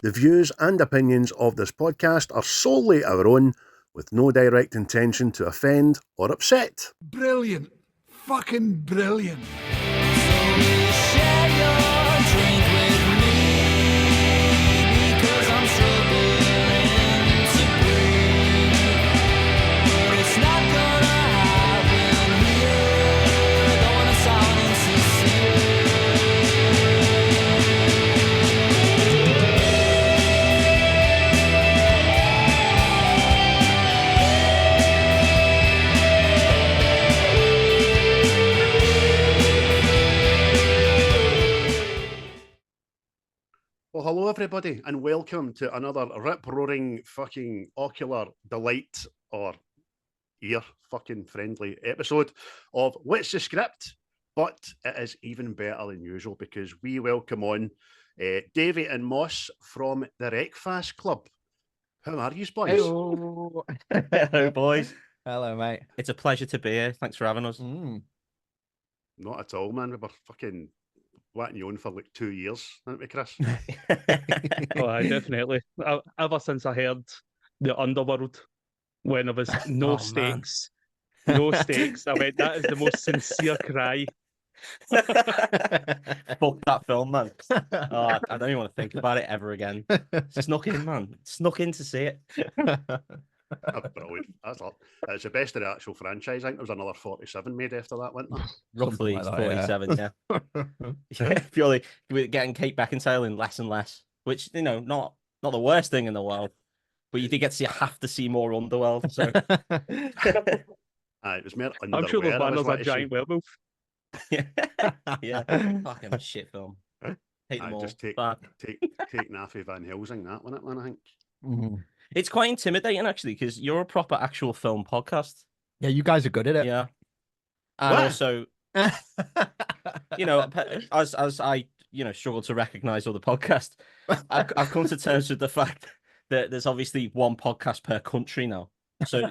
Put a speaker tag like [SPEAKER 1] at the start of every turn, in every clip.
[SPEAKER 1] The views and opinions of this podcast are solely our own, with no direct intention to offend or upset.
[SPEAKER 2] Brilliant. Fucking brilliant.
[SPEAKER 1] Well, hello everybody, and welcome to another rip-roaring fucking ocular delight or ear fucking friendly episode of What's the Script? But it is even better than usual because we welcome on Davey and Moss from the Wreckfast Club. How are you, boys?
[SPEAKER 3] Hello.
[SPEAKER 4] Hello, boys.
[SPEAKER 3] Hello, mate.
[SPEAKER 4] It's a pleasure to be here. Thanks for having us.
[SPEAKER 1] Not at all, man. We were fucking letting you on for like 2 years, haven't we, Chris?
[SPEAKER 5] Oh, aye, definitely. Ever since I heard the Underworld, when there was no
[SPEAKER 4] Oh,
[SPEAKER 5] stakes, no stakes, I went, that is the most sincere cry.
[SPEAKER 4] Fuck that film, man. Oh, I don't even want to think about it ever again. Snuck in, man. Snuck in to see it.
[SPEAKER 1] Brilliant. It's the best of the actual franchise. I think there was another 47 made after that, wasn't there?
[SPEAKER 4] Roughly
[SPEAKER 3] like that,
[SPEAKER 4] 47, yeah. Purely getting Kate Beckinsale in less and less, which, you know, not the worst thing in the world, but you did get to have to see more Underworld. So
[SPEAKER 1] It was more underwear.
[SPEAKER 5] I'm sure the
[SPEAKER 1] I was
[SPEAKER 5] banner's a
[SPEAKER 1] like to see.
[SPEAKER 5] giant werewolf.
[SPEAKER 4] yeah, fucking shit film. Hate them all.
[SPEAKER 1] Just take
[SPEAKER 4] But
[SPEAKER 1] Naffy Van Helsing, that one, man, I think.
[SPEAKER 4] it's quite intimidating, actually, because you're a proper actual film podcast.
[SPEAKER 3] Yeah, you guys are good at it.
[SPEAKER 4] Yeah. And
[SPEAKER 1] What?
[SPEAKER 4] also, you know, as I, struggle to recognize other podcasts, I've come to terms with the fact that there's obviously one podcast per country now. So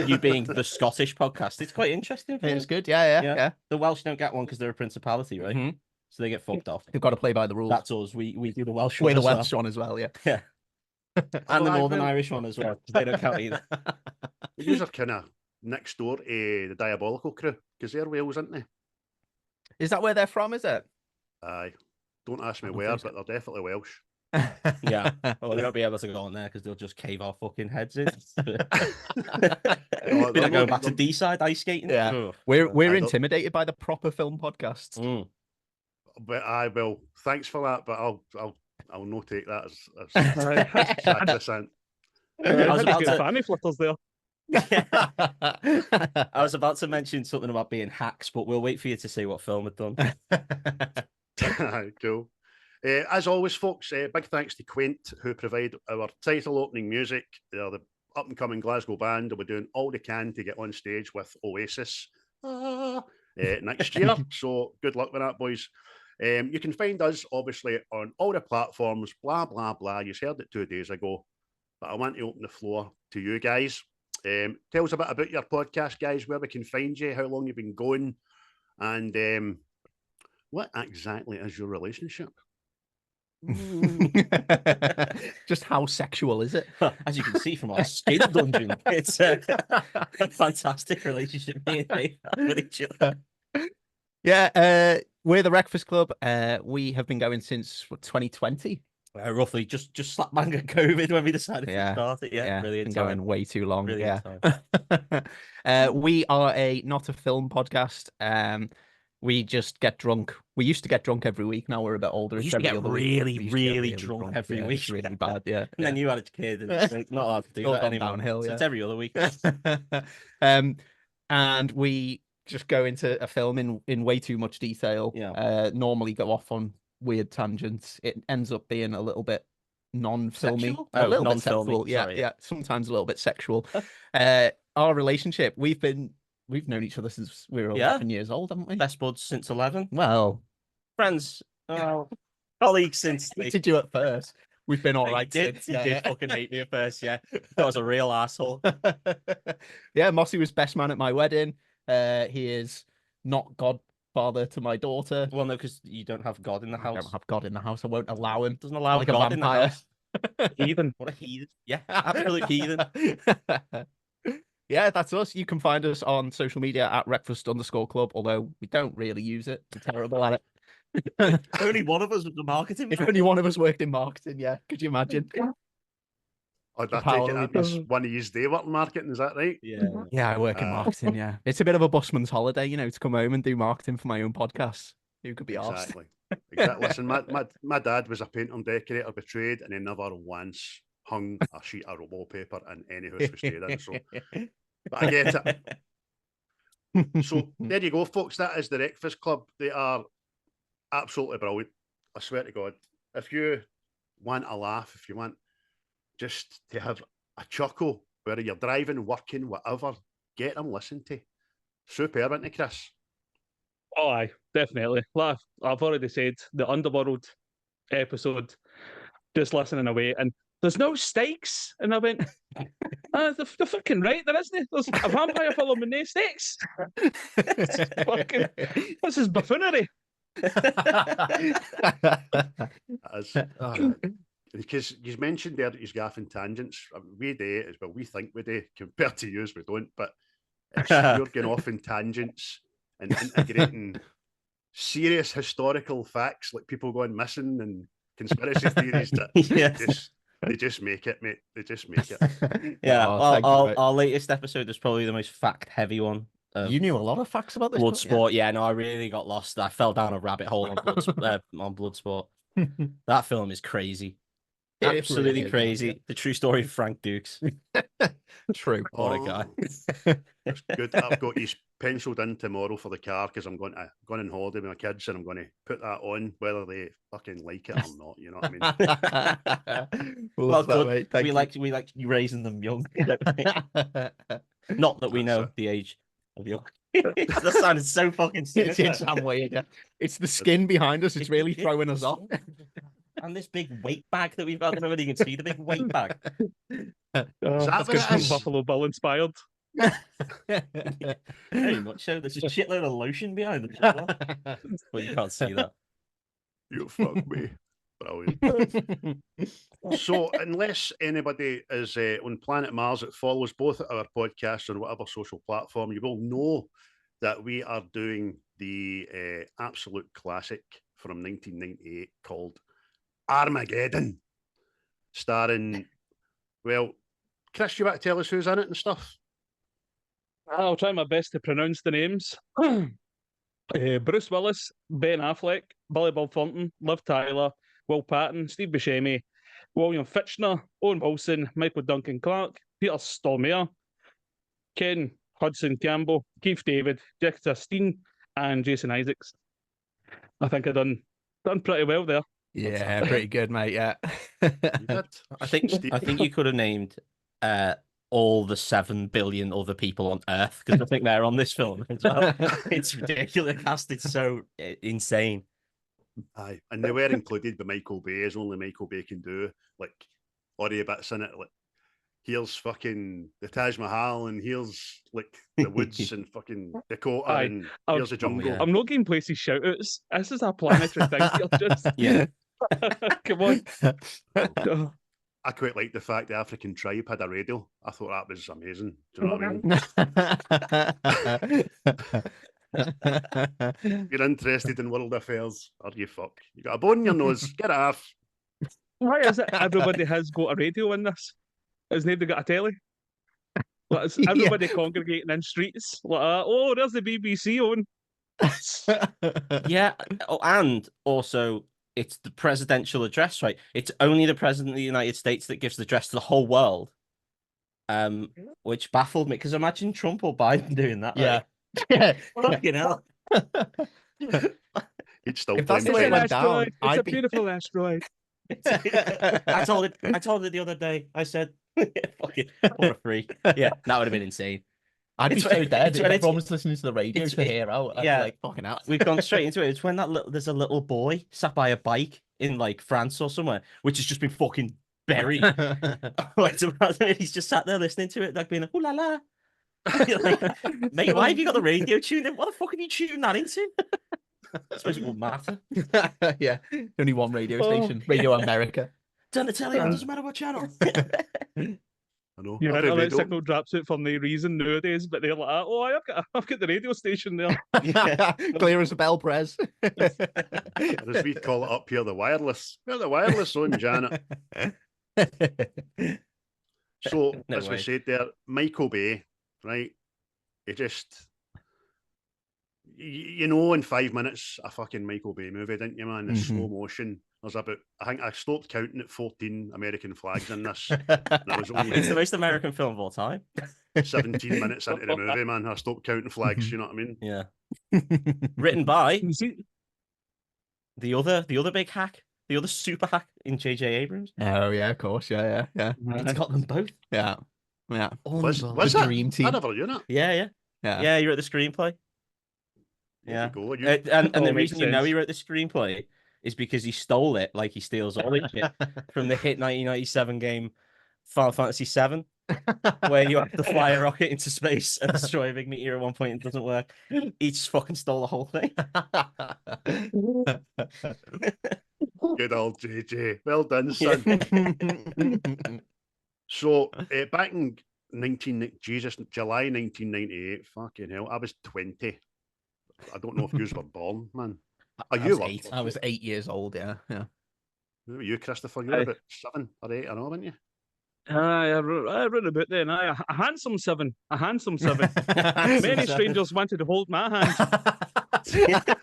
[SPEAKER 4] you being the Scottish podcast, it's quite interesting.
[SPEAKER 3] It's good. Yeah.
[SPEAKER 4] The Welsh don't get one because they're a principality, right?
[SPEAKER 3] Mhm.
[SPEAKER 4] So they get fucked off.
[SPEAKER 3] You've got to play by the rules.
[SPEAKER 4] That's us. We do the Welsh
[SPEAKER 3] We're
[SPEAKER 4] one.
[SPEAKER 3] the
[SPEAKER 4] as
[SPEAKER 3] Welsh one as well, yeah.
[SPEAKER 4] Yeah. And the
[SPEAKER 1] Well,
[SPEAKER 4] Northern
[SPEAKER 1] well-
[SPEAKER 4] Irish one as well, because they don't count either.
[SPEAKER 1] These are kind of next door to the Diabolical crew, because they're Wales, aren't they?
[SPEAKER 3] Is that where they're from, is it?
[SPEAKER 1] Aye. Don't ask me
[SPEAKER 3] I don't
[SPEAKER 1] where,
[SPEAKER 3] think so.
[SPEAKER 1] but they're definitely Welsh.
[SPEAKER 4] Yeah. Well, we won't be able to go on there because they'll just cave our fucking heads in. Be
[SPEAKER 1] No,
[SPEAKER 4] like going back to
[SPEAKER 1] they're-
[SPEAKER 4] D-side ice skating.
[SPEAKER 3] Yeah.
[SPEAKER 4] Ugh.
[SPEAKER 3] We're
[SPEAKER 1] I don't-
[SPEAKER 3] intimidated by the proper film podcasts.
[SPEAKER 4] Mm.
[SPEAKER 1] But I will. Thanks for that, but I'll not take that as
[SPEAKER 5] Aye.
[SPEAKER 1] sacrosanct.
[SPEAKER 4] I was
[SPEAKER 5] I was
[SPEAKER 4] about
[SPEAKER 5] getting
[SPEAKER 4] to-
[SPEAKER 5] fanny flitters there.
[SPEAKER 4] I was about to mention something about being hacks, but we'll wait for you to say what film had done.
[SPEAKER 1] Cool. As always, folks, big thanks to Quaint, who provide our title opening music. They're the up-and-coming Glasgow band, and we're doing all they can to get on stage with Oasis next year. So good luck with that, boys. You can find us, obviously, on all the platforms, blah, blah, blah. You heard it 2 days ago, but I want to open the floor to you guys. Tell us a bit about your podcast, guys, where we can find you, how long you've been going, and what exactly is your relationship?
[SPEAKER 3] Just how sexual is it?
[SPEAKER 4] As you can see from our skin dungeon, it's a fantastic relationship me and Dave have with each other.
[SPEAKER 3] Yeah, we're the Wreckfast Club. We have been going since 2020.
[SPEAKER 4] Roughly just slap bang at COVID when we decided to
[SPEAKER 3] Yeah.
[SPEAKER 4] start it. Yeah, brilliant.
[SPEAKER 3] been going way too long.
[SPEAKER 4] Brilliant
[SPEAKER 3] Yeah. We are not a film podcast. We just get drunk. We used to get drunk every week. Now we're a bit older.
[SPEAKER 4] We
[SPEAKER 3] It's
[SPEAKER 4] used to
[SPEAKER 3] every
[SPEAKER 4] get
[SPEAKER 3] other week.
[SPEAKER 4] really,
[SPEAKER 3] We used to get
[SPEAKER 4] really drunk every
[SPEAKER 3] Yeah,
[SPEAKER 4] week.
[SPEAKER 3] it's really bad. Yeah.
[SPEAKER 4] And then you had a kid, and it's like, not allowed to do
[SPEAKER 3] All
[SPEAKER 4] that
[SPEAKER 3] gone
[SPEAKER 4] anymore.
[SPEAKER 3] downhill,
[SPEAKER 4] So
[SPEAKER 3] yeah.
[SPEAKER 4] it's every other week.
[SPEAKER 3] And we just go into a film in way too much detail.
[SPEAKER 4] Yeah.
[SPEAKER 3] Normally go off on weird tangents. It ends up being a little bit non-filmy,
[SPEAKER 4] Sexual?
[SPEAKER 3] a
[SPEAKER 4] Oh,
[SPEAKER 3] little bit
[SPEAKER 4] non-filmy,
[SPEAKER 3] sexual. Yeah,
[SPEAKER 4] sorry,
[SPEAKER 3] yeah. Sometimes a little bit sexual. Our relationship, we've known each other since we were 11 years old, haven't we?
[SPEAKER 4] Best buds since 11.
[SPEAKER 3] Well,
[SPEAKER 4] Friends. Colleagues since.
[SPEAKER 3] I hated you at first. We've been all
[SPEAKER 4] You
[SPEAKER 3] right
[SPEAKER 4] did,
[SPEAKER 3] since.
[SPEAKER 4] you
[SPEAKER 3] Yeah,
[SPEAKER 4] did
[SPEAKER 3] yeah.
[SPEAKER 4] fucking hate me at first, yeah. That was a real asshole.
[SPEAKER 3] Yeah, Mossy was best man at my wedding. He is not godfather to my daughter.
[SPEAKER 4] Well, no, because you don't have God in the
[SPEAKER 3] I
[SPEAKER 4] house.
[SPEAKER 3] don't have God in the house. I won't allow him.
[SPEAKER 4] Doesn't allow
[SPEAKER 3] like a
[SPEAKER 4] God in the
[SPEAKER 3] vampire.
[SPEAKER 4] house.
[SPEAKER 5] Heathen.
[SPEAKER 4] What a heathen. Yeah, absolute heathen.
[SPEAKER 3] Yeah, that's us. You can find us on social media at Wreckfast_club, although we don't really use it. We're terrible at it.
[SPEAKER 4] Only one of us was the marketing.
[SPEAKER 3] If only one of us worked in marketing, yeah. Could you imagine?
[SPEAKER 1] I'd
[SPEAKER 3] The
[SPEAKER 1] take
[SPEAKER 3] power
[SPEAKER 1] it
[SPEAKER 3] we
[SPEAKER 1] that
[SPEAKER 3] do.
[SPEAKER 1] is one of yous day work in marketing, is that right?
[SPEAKER 4] Yeah.
[SPEAKER 3] Yeah, I work in marketing, yeah. It's a bit of a busman's holiday, you know, to come home and do marketing for my own podcast. Who could be asked?
[SPEAKER 1] Exactly. Exactly. Listen, my dad was a painter and decorator by trade, and he never once hung a sheet of wallpaper in any house we stayed in. So, but I get it. So there you go, folks. That is the Wreckfast Club. They are absolutely brilliant. I swear to God. If you want a laugh, if you want just to have a chuckle, whether you're driving, working, whatever, get them, listen to. Superb, isn't it, Chris?
[SPEAKER 5] Oh, aye, definitely. Like I've already said, the Underworld episode, just listening away, and there's no stakes. And I went, they're fucking right, there isn't it? There's a vampire film with no stakes. This is buffoonery.
[SPEAKER 1] Because you mentioned there that you're gaffing tangents. We do it as well. We think we do. Compared to you, we don't. But it's, you're going off in tangents and integrating serious historical facts like people going missing and conspiracy theories that they just make it, mate. They just make it.
[SPEAKER 4] Yeah, our latest episode is probably the most fact-heavy one.
[SPEAKER 3] You knew a lot of facts about this
[SPEAKER 4] Bloodsport. Yeah, no, I really got lost. I fell down a rabbit hole on Bloodsport. That film is crazy. Absolutely really crazy. The true story of Frank Dukes.
[SPEAKER 3] True.
[SPEAKER 4] What a guy.
[SPEAKER 1] That's good. I've got these penciled in tomorrow for the car because I'm going on holiday with my kids and I'm going to put that on whether they fucking like it or not. You know what I mean?
[SPEAKER 4] Well, good. We like you raising them young. Not that we know the age of your. That sounded so fucking
[SPEAKER 3] serious. It's some weird. Yeah. It's the skin behind us. It's really throwing us off.
[SPEAKER 4] And this big weight bag that we've got. I don't know whether you can see the big weight bag.
[SPEAKER 5] That's because Buffalo Bill inspired.
[SPEAKER 4] Very much so. There's a shitload of lotion behind it. But you can't see that.
[SPEAKER 1] You fuck me. Brilliant. So, unless anybody is on planet Mars that follows both our podcasts on whatever social platform, you will know that we are doing the absolute classic from 1998 called Armageddon, starring, well, Chris, you want to tell us who's in it and stuff?
[SPEAKER 5] I'll try my best to pronounce the names. Bruce Willis, Ben Affleck, Billy Bob Thornton, Liv Tyler, Will Paton, Steve Buscemi, William Fischer, Owen Wilson, Michael Duncan Clark, Peter Stormere, Ken Hudson Campbell, Keith David, Jessica Steen, and Jason Issacs. I think I've done pretty well there.
[SPEAKER 3] Yeah, pretty good, mate. Yeah.
[SPEAKER 4] I think you could have named all the 7 billion other people on Earth because I think they're on this film as well. It's ridiculous. Cast, it's so insane.
[SPEAKER 1] Aye, and they were included by Michael Bay, as only Michael Bay can do. Like, audio bits in it, like, here's fucking the Taj Mahal, and here's like the woods and fucking Dakota, and here's the jungle.
[SPEAKER 5] I'm not getting places shout outs. This is a planetary thing.
[SPEAKER 4] Yeah.
[SPEAKER 5] Come on.
[SPEAKER 1] I quite like the fact the African tribe had a radio. I thought that was amazing. Do you know what I mean? You're interested in world affairs, are you fuck? You got a bone in your nose. Get off.
[SPEAKER 5] Why is it everybody has got a radio in this? Has nobody got a telly? Like, is everybody congregating in streets like that? Oh, there's the BBC on.
[SPEAKER 4] Yeah, and also it's the presidential address, right? It's only the president of the United States that gives the address to the whole world. Which baffled me because imagine Trump or Biden doing that.
[SPEAKER 3] Yeah.
[SPEAKER 4] Right? Fucking hell.
[SPEAKER 1] He'd still
[SPEAKER 3] If that's the
[SPEAKER 1] blame
[SPEAKER 3] way it
[SPEAKER 1] him.
[SPEAKER 3] went down,
[SPEAKER 5] It's a beautiful asteroid.
[SPEAKER 4] I told it the other day. I said, "Fucking what a freak!" Yeah, that would have been insane.
[SPEAKER 3] I'd be
[SPEAKER 4] It's
[SPEAKER 3] so
[SPEAKER 4] when-
[SPEAKER 3] dead
[SPEAKER 4] it's
[SPEAKER 3] if
[SPEAKER 4] when
[SPEAKER 3] everyone's listening to the radio to hear out. I'd be
[SPEAKER 4] yeah.
[SPEAKER 3] like, fucking hell.
[SPEAKER 4] We've gone straight into it. It's when there's a little boy sat by a bike in like France or somewhere, which has just been fucking buried. He's just sat there listening to it, like being like, "Ooh la la." You're like, mate, why have you got the radio tuned in? What the fuck are you tuning that into? I suppose it won't matter.
[SPEAKER 3] Yeah, only one radio station, Radio America.
[SPEAKER 4] Turn the telly on, doesn't matter what channel.
[SPEAKER 1] I know.
[SPEAKER 5] Your
[SPEAKER 1] Every
[SPEAKER 5] internet
[SPEAKER 1] radio-
[SPEAKER 5] signal drops out for no reason nowadays, but they're like, oh, I've got the radio station there.
[SPEAKER 3] Clear as a bell, Prez.
[SPEAKER 1] Or as we call it up here, the wireless. We're the wireless on, Janet. So,
[SPEAKER 4] No
[SPEAKER 1] as we
[SPEAKER 4] way.
[SPEAKER 1] said there, Michael Bay, right? He just, you know, in 5 minutes, a fucking Michael Bay movie, didn't you, man? The slow motion. There's about, I think I stopped counting at 14 American flags in this. And I was
[SPEAKER 4] It's
[SPEAKER 1] only
[SPEAKER 4] the most American film of all time.
[SPEAKER 1] 17 minutes into the movie, man. I stopped counting flags, you know what I mean?
[SPEAKER 4] Yeah. Written by
[SPEAKER 5] You see,
[SPEAKER 4] the other big hack, the other super hack in J.J. Abrams.
[SPEAKER 3] Oh yeah, of course, yeah.
[SPEAKER 4] It's got them both.
[SPEAKER 3] Yeah.
[SPEAKER 1] Was
[SPEAKER 3] The
[SPEAKER 1] that?
[SPEAKER 3] dream
[SPEAKER 1] I
[SPEAKER 3] team.
[SPEAKER 1] never knew that.
[SPEAKER 4] Yeah, he wrote the screenplay.
[SPEAKER 1] There
[SPEAKER 4] Yeah.
[SPEAKER 1] you go. You,
[SPEAKER 4] And
[SPEAKER 5] All
[SPEAKER 4] the
[SPEAKER 5] makes
[SPEAKER 4] reason you know
[SPEAKER 5] sense.
[SPEAKER 4] he wrote the screenplay is because he stole it, like he steals all his shit from the hit 1997 game Final Fantasy VII, where you have to fly a rocket into space and destroy a big meteor at one point and it doesn't work. He just fucking stole the whole thing.
[SPEAKER 1] good old JJ. Well done, son. So, back in July 1998, fucking hell, I was 20. I don't know if you were born, man. Are you were?
[SPEAKER 3] I was 8 years old, yeah.
[SPEAKER 1] Who were you, Christopher? You were
[SPEAKER 5] Aye.
[SPEAKER 1] about 7 or 8, I know, weren't you?
[SPEAKER 5] I wrote about then. A handsome seven. Many strangers wanted to hold my hand.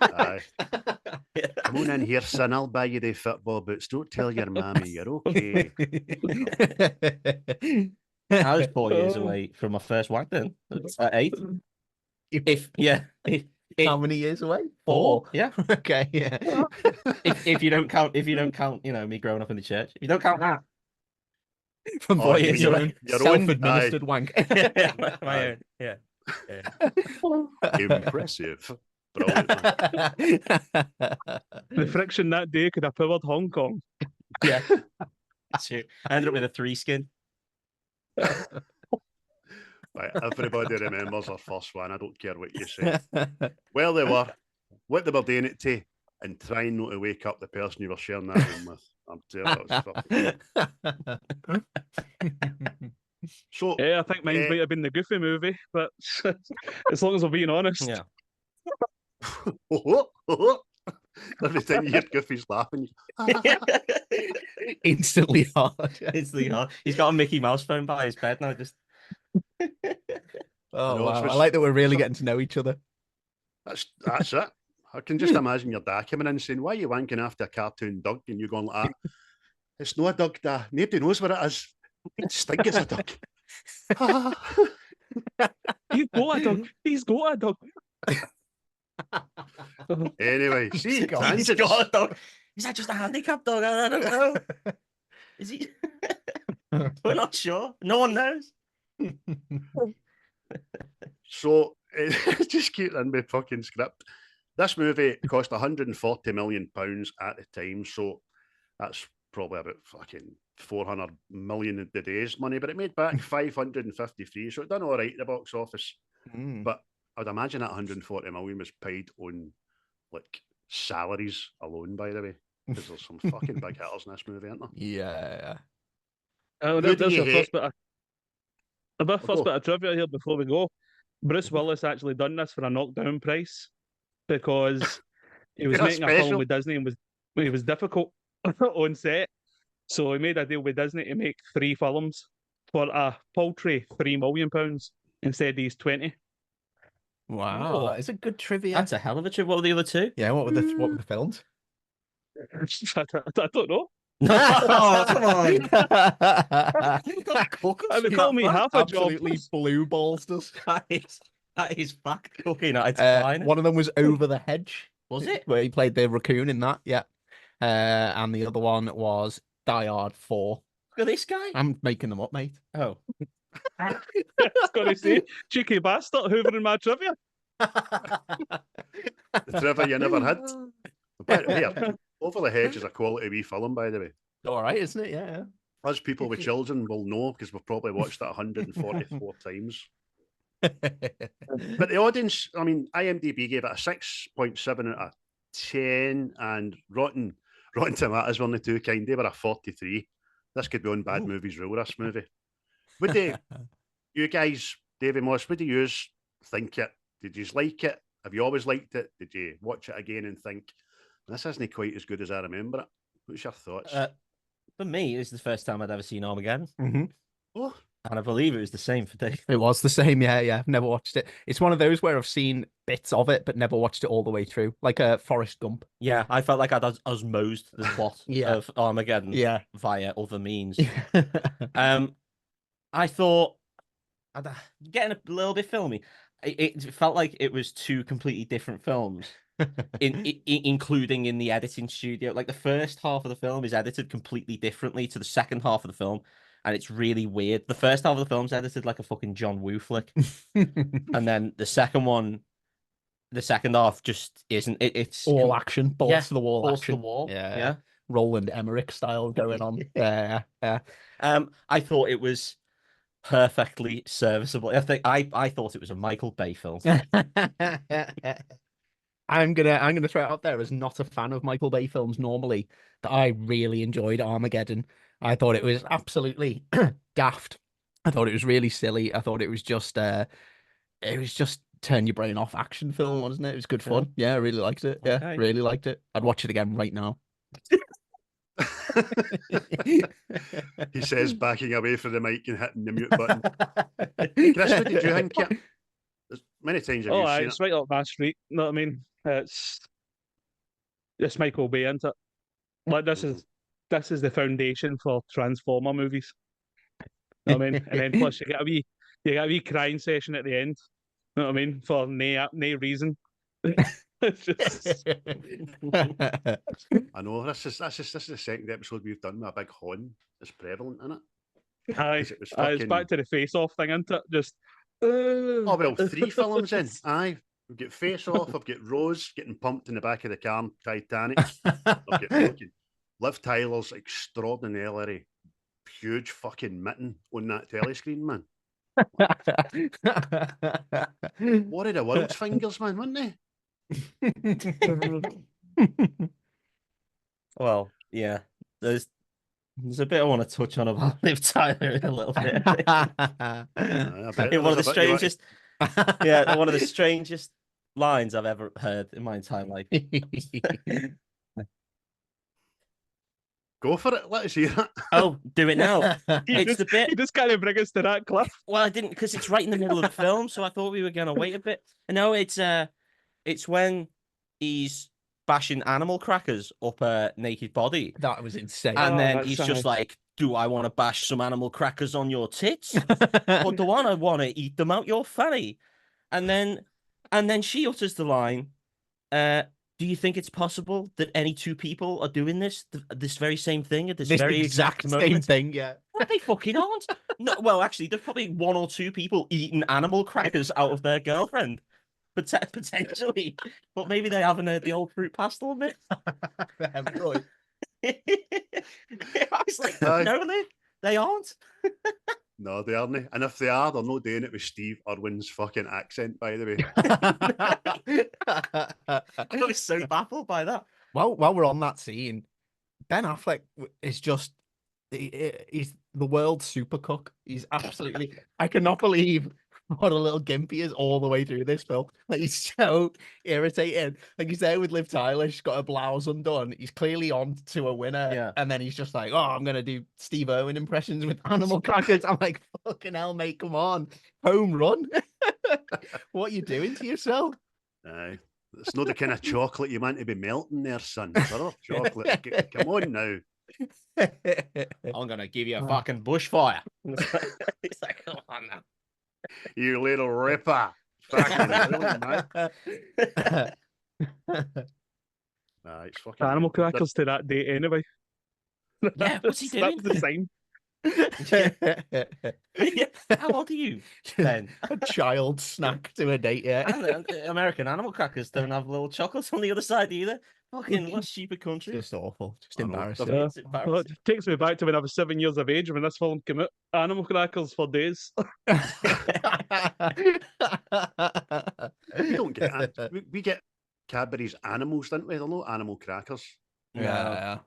[SPEAKER 1] Aye. Come on in here, son. I'll buy you the football boots. Don't tell your mammy you're okay.
[SPEAKER 4] I was 4 years away from my first whack then. At 8.
[SPEAKER 3] How many years away?
[SPEAKER 4] 4. Yeah.
[SPEAKER 3] Okay, yeah.
[SPEAKER 4] If you don't count, you know, me growing up in the church. If you don't count that.
[SPEAKER 3] From 4 years
[SPEAKER 1] your
[SPEAKER 3] away.
[SPEAKER 1] own,
[SPEAKER 3] Self-administered wank.
[SPEAKER 4] My own. Yeah.
[SPEAKER 1] Impressive. Brilliant. Man.
[SPEAKER 5] The friction that day could have powered Hong Kong.
[SPEAKER 4] Yeah. I ended up with a 3 skin.
[SPEAKER 1] Right, everybody remembers our first one. I don't care what you say. Where they were, what they were doing it to, and trying not to wake up the person you were sharing that room with. I'm telling you, that was fucking... So,
[SPEAKER 5] Yeah, I think mine might have been the Goofy movie, but as long as I'm being honest.
[SPEAKER 4] Yeah.
[SPEAKER 1] every time you hear Goofy's laughing,
[SPEAKER 3] Instantly hard.
[SPEAKER 4] Instantly hard. He's got a Mickey Mouse phone by his bed now. Just
[SPEAKER 3] Oh,
[SPEAKER 1] know,
[SPEAKER 3] wow.
[SPEAKER 1] so
[SPEAKER 3] I like that we're really
[SPEAKER 1] so-
[SPEAKER 3] getting to know each other.
[SPEAKER 1] that's it. I can just imagine your dad coming in and saying, "Why are you wanking after a cartoon dog?" And you going like that. It's not a dog, Dad. Nobody knows what it is. It stinks it's a dog.
[SPEAKER 5] He's got a dog. He's got a dog.
[SPEAKER 1] Anyway, see,
[SPEAKER 3] He's got
[SPEAKER 1] tangents.
[SPEAKER 4] got a dog. Is that just a handicap dog? I don't know. Is he? We're not sure. No one knows.
[SPEAKER 1] So, just keep in my fucking script. This movie cost £140 million at the time, so that's probably about fucking 400 million in today's money, but it made back 553, so it done all right at the box office. But I'd imagine that 140 million was paid on like salaries alone, by the way, because there's some fucking big hitters in this movie, aren't there?
[SPEAKER 3] Yeah.
[SPEAKER 5] Oh,
[SPEAKER 1] Who do
[SPEAKER 5] there's
[SPEAKER 1] you
[SPEAKER 5] your
[SPEAKER 1] hate?
[SPEAKER 5] first bit of a
[SPEAKER 1] Go.
[SPEAKER 5] first bit of trivia here before we go. Bruce Willis actually done this for a knockdown price because he was
[SPEAKER 1] Yeah,
[SPEAKER 5] making a
[SPEAKER 1] special.
[SPEAKER 5] film with Disney and he was difficult on set. So he made a deal with Disney to make 3 films for a paltry £3 million instead of these 20.
[SPEAKER 3] Wow. That is a good trivia.
[SPEAKER 4] That's a hell of a trip. What were the other 2?
[SPEAKER 3] Yeah, what were the films?
[SPEAKER 5] I don't know.
[SPEAKER 4] Oh, come on.
[SPEAKER 5] And they call me half a job.
[SPEAKER 3] Absolutely blue balls does.
[SPEAKER 4] That is fact cooking at its finest.
[SPEAKER 3] One of them was Over the Hedge.
[SPEAKER 4] Was it?
[SPEAKER 3] Where he played the raccoon in that, yeah. And the other one was Die Hard 4.
[SPEAKER 4] Look at this guy.
[SPEAKER 3] I'm making them up, mate.
[SPEAKER 4] Oh.
[SPEAKER 5] I was going to say, cheeky bastard, hoovering my trivia.
[SPEAKER 1] The trivia you never had. But here, Over the Hedge is a quality wee film, by the way.
[SPEAKER 3] All right, isn't it? Yeah.
[SPEAKER 1] Us people with children will know because we've probably watched it 144 times. But the audience, I mean, IMDb gave it a 6.7 out of 10, and Rotten Tomatoes were only too kind. They were a 43. This could be on Bad Movies Rule, this movie. Would they, you guys, Davy Moss, would you think it? Did you like it? Have you always liked it? Did you watch it again and think, this isn't quite as good as I remember it? What's your thoughts?
[SPEAKER 4] For me, this is the first time I'd ever seen Armageddon.
[SPEAKER 1] Oh,
[SPEAKER 4] And I believe it was the same for Dave.
[SPEAKER 3] It was the same, yeah. I've never watched it. It's one of those where I've seen bits of it, but never watched it all the way through, like a Forrest Gump.
[SPEAKER 4] Yeah, I felt like I'd osmosed the plot of Armageddon via other means. I thought, getting a little bit filmy, it felt like it was two completely different films, including in the editing studio. Like the first half of the film is edited completely differently to the second half of the film. And it's really weird. The first half of the film's edited like a fucking John Woo flick. And then the second half just isn't. It's
[SPEAKER 3] all action, balls to the wall
[SPEAKER 4] balls
[SPEAKER 3] action.
[SPEAKER 4] to the wall. Yeah.
[SPEAKER 3] Roland Emmerich style going on. Yeah.
[SPEAKER 4] I thought it was perfectly serviceable. I thought it was a Michael Bay film.
[SPEAKER 3] I'm gonna throw it out there as not a fan of Michael Bay films normally, that I really enjoyed Armageddon. I thought it was absolutely daft. I thought it was really silly. I thought it was just turn your brain off action film, wasn't it? It was good fun. Yeah, I really liked it. Yeah, really liked it. I'd watch it again right now.
[SPEAKER 1] He says, backing away from the mic and hitting the mute button. Chris, what did you think? There's many times have you seen
[SPEAKER 5] it's right up my street. You know what I mean? It's Michael Bay, isn't it? Like this is the foundation for Transformer movies. You know what I mean? And then plus you get a wee crying session at the end. You know what I mean? For no reason. It's just...
[SPEAKER 1] I know this is the second episode we've done with a big horn. It's prevalent in it.
[SPEAKER 5] Aye, it's back to the face-off thing, isn't it? Just
[SPEAKER 1] oh well, 3 films in. Aye, we've got Face Off. I've got Rose getting pumped in the back of the car, Titanic. I've got fucking Liv Tyler's extraordinarily huge fucking mitten on that telescreen, man. What are the world's fingers, man, weren't they?
[SPEAKER 4] Well, yeah. There's a bit I want to touch on about Liv Tyler a little bit. One of the strangest, one of the strangest lines I've ever heard in my entire life.
[SPEAKER 1] Go for it. Let us hear it.
[SPEAKER 4] Oh, do it now. It's the bit.
[SPEAKER 5] You just kind of bring us to that cliff.
[SPEAKER 4] Well, I didn't, because it's right in the middle of the film, so I thought we were going to wait a bit. No, it's when he's bashing animal crackers up a naked body.
[SPEAKER 3] That was insane.
[SPEAKER 4] And then he's just like, do I want to bash some animal crackers on your tits? Or do I want to eat them out your fanny? And then she utters the line, do you think it's possible that any two people are doing this very same thing at this very exact
[SPEAKER 3] same
[SPEAKER 4] moment?
[SPEAKER 3] thing? Yeah.
[SPEAKER 4] Well, they fucking aren't. No, well, actually, there's probably 1 or 2 people eating animal crackers out of their girlfriend. Potentially. But maybe they haven't heard the old fruit pastel bit. I was like, no, they aren't.
[SPEAKER 1] No, they aren't. And if they are, they're not doing it with Steve Irwin's fucking accent, by the way.
[SPEAKER 4] I was so baffled by that.
[SPEAKER 3] Well, while we're on that scene, Ben Affleck is just, he's the world's super cook. He's absolutely, I cannot believe what a little gimp he is all the way through this film. Like, he's so irritating. Like, he's there with Liv Tyler, she's got her blouse undone. He's clearly on to a winner.
[SPEAKER 4] Yeah.
[SPEAKER 3] And then he's just like, oh, I'm going to do Steve Irwin impressions with animal crackers. I'm like, fucking hell, mate, come on. Home run. What are you doing to yourself?
[SPEAKER 1] Aye. It's not the kind of chocolate you meant to be melting there, son. Chocolate. Come on now.
[SPEAKER 4] I'm going to give you a fucking bushfire. It's like, come on now.
[SPEAKER 1] You little ripper. Fucking it's fucking
[SPEAKER 5] animal crackers to that date anyway.
[SPEAKER 4] Yeah, what's he doing?
[SPEAKER 5] That's the same.
[SPEAKER 4] How old are you, Ben?
[SPEAKER 3] A child snack to a date, yeah.
[SPEAKER 4] American animal crackers don't have little chocolates on the other side either. Fucking what stupid country.
[SPEAKER 3] Just awful. Just embarrassing.
[SPEAKER 4] It's embarrassing.
[SPEAKER 5] Well, it takes me back to when I was 7 years of age when this film came out. Animal crackers for days.
[SPEAKER 1] We don't get we get Cadbury's animals, didn't we? They're not animal crackers.
[SPEAKER 3] Yeah.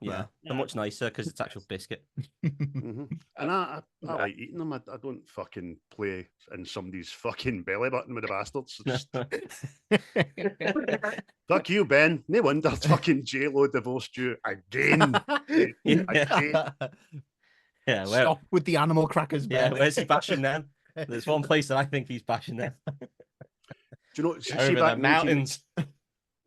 [SPEAKER 4] They're much nicer because it's actual biscuit.
[SPEAKER 1] And I like eating them. I don't fucking play in somebody's fucking belly button with the bastards. Fuck you, Ben. No wonder fucking J-Lo divorced you again. Again.
[SPEAKER 4] Yeah,
[SPEAKER 3] Stop with the animal crackers, Ben.
[SPEAKER 4] where's he bashing them? There's one place that I think he's bashing them.
[SPEAKER 1] Do you know? See
[SPEAKER 4] Over
[SPEAKER 1] back
[SPEAKER 4] the mountains.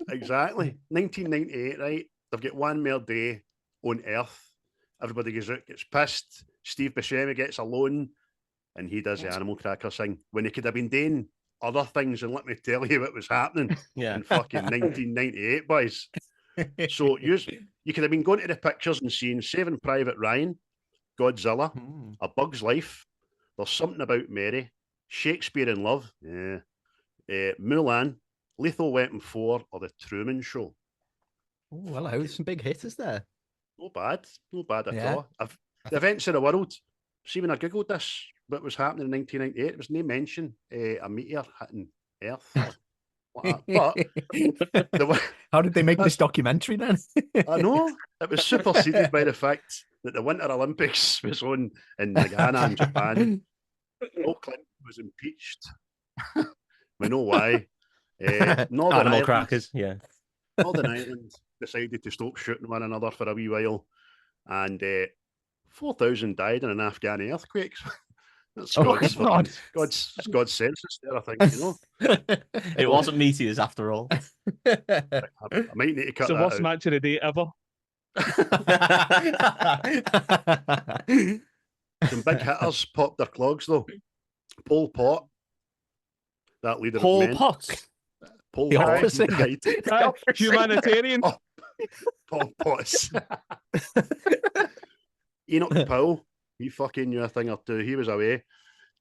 [SPEAKER 1] Exactly. 1998, right? They've got one more day on Earth. Everybody goes out, gets pissed. Steve Buscemi gets alone, and he does the animal cracker thing when he could have been doing other things. And let me tell you what was happening in fucking 1998, boys. So you could have been going to the pictures and seeing Saving Private Ryan, Godzilla, A Bug's Life, There's Something About Mary, Shakespeare in Love, Mulan, Lethal Weapon 4, or The Truman Show.
[SPEAKER 3] Oh, hello. There's some big hitters there.
[SPEAKER 1] No bad at all. The events of the world. See, when I googled this, what was happening in 1998, it was no mention a meteor hitting Earth. But
[SPEAKER 3] how did they make this documentary then?
[SPEAKER 1] I know it was superseded by the fact that the Winter Olympics was on in Nagano in Japan. Bill Clinton was impeached. We know why. Northern
[SPEAKER 4] Animal
[SPEAKER 1] Ireland,
[SPEAKER 4] crackers, yeah.
[SPEAKER 1] Northern Ireland decided to stop shooting one another for a wee while, and 4,000 died in an Afghan earthquake. That's God's census there, I think, you know.
[SPEAKER 4] It wasn't meteors after all.
[SPEAKER 1] I might need to cut
[SPEAKER 5] So
[SPEAKER 1] that
[SPEAKER 5] worst
[SPEAKER 1] out.
[SPEAKER 5] match of the day ever.
[SPEAKER 1] Some big hitters popped their clogs, though. Pol Pot, that leader
[SPEAKER 4] Pol
[SPEAKER 1] of men.
[SPEAKER 4] Pot.
[SPEAKER 1] Pol
[SPEAKER 3] The
[SPEAKER 1] Pot
[SPEAKER 3] opera singer.
[SPEAKER 1] died.
[SPEAKER 5] Humanitarian.
[SPEAKER 1] Oh, Pol Pot's. Enoch Powell, he fucking knew a thing or two. He was away.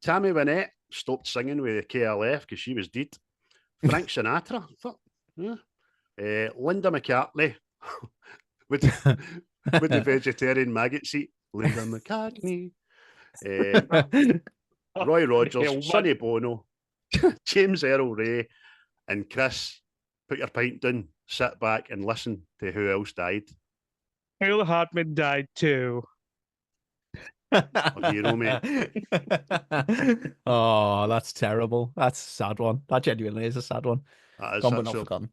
[SPEAKER 1] Tammy Wynette stopped singing with the KLF because she was dead. Frank Sinatra. Linda McCartney with the vegetarian maggot seat. Linda McCartney. Roy Rogers, Sonny Bono, James Earl Ray, and Chris. Put your pint down, sit back, and listen to who else died.
[SPEAKER 5] Phil Hartman died too.
[SPEAKER 1] Hero, mate.
[SPEAKER 3] Oh, that's terrible. That's a sad one. That genuinely is a sad one.
[SPEAKER 1] That is
[SPEAKER 3] Gone but
[SPEAKER 1] such
[SPEAKER 3] not
[SPEAKER 1] a
[SPEAKER 3] forgotten.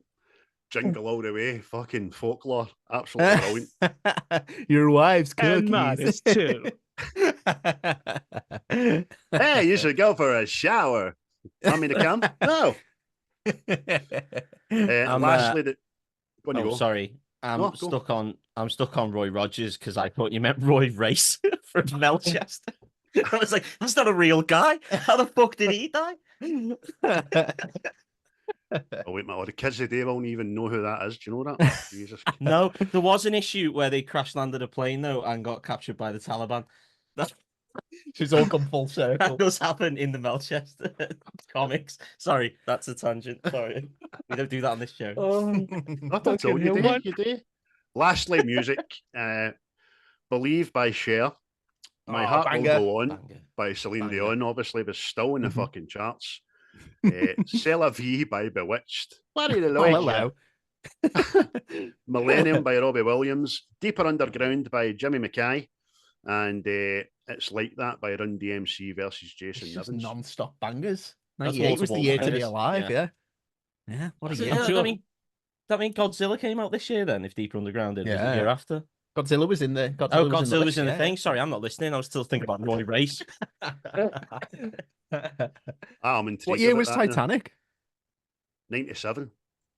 [SPEAKER 1] jingle all the way. Fucking folklore. Absolutely brilliant.
[SPEAKER 3] Your wife's
[SPEAKER 5] And
[SPEAKER 3] cookies.
[SPEAKER 5] Maris too.
[SPEAKER 1] Hey, you should go for a shower. Want me to come? No. Lastly, go on, you go.
[SPEAKER 4] Sorry. I'm
[SPEAKER 1] No, go.
[SPEAKER 4] stuck on Roy Rogers because I thought you meant Roy Race from Melchester. I was like, that's not a real guy. How the fuck did he die?
[SPEAKER 1] Oh, wait, the kids today won't even know who that is. Do you know that? Jesus.
[SPEAKER 4] No, there was an issue where they crash landed a plane though and got captured by the Taliban.
[SPEAKER 3] She's all come full circle.
[SPEAKER 4] That does happen in the Melchester comics. Sorry, that's a tangent. Sorry. We don't do that on this show.
[SPEAKER 1] I thought so. You do. Lastly, music. Believe by Cher. My Heart Will Go On by Celine Dion, obviously, was still in the fucking charts. C'est la vie by Bewitched.
[SPEAKER 3] Hello.
[SPEAKER 1] Millennium by Robbie Williams. Deeper Underground by Jimmy Mackay. And It's Like That by Run DMC versus Jason
[SPEAKER 3] It's just
[SPEAKER 1] Nivens.
[SPEAKER 3] non-stop bangers.
[SPEAKER 4] That's
[SPEAKER 3] 98 was the year to be
[SPEAKER 4] bangers.
[SPEAKER 3] alive,
[SPEAKER 4] Yeah.
[SPEAKER 3] Yeah, what a
[SPEAKER 4] So,
[SPEAKER 3] year.
[SPEAKER 4] that mean Godzilla came out this year then, if Deeper Underground did? Was it the year after?
[SPEAKER 3] Godzilla was in the
[SPEAKER 4] Godzilla was in the
[SPEAKER 3] list,
[SPEAKER 4] thing. Sorry, I'm not listening. I was still thinking about Roy Race.
[SPEAKER 1] I'm intrigued.
[SPEAKER 3] What year
[SPEAKER 1] about
[SPEAKER 3] was
[SPEAKER 1] that now.
[SPEAKER 3] Titanic?
[SPEAKER 1] 97.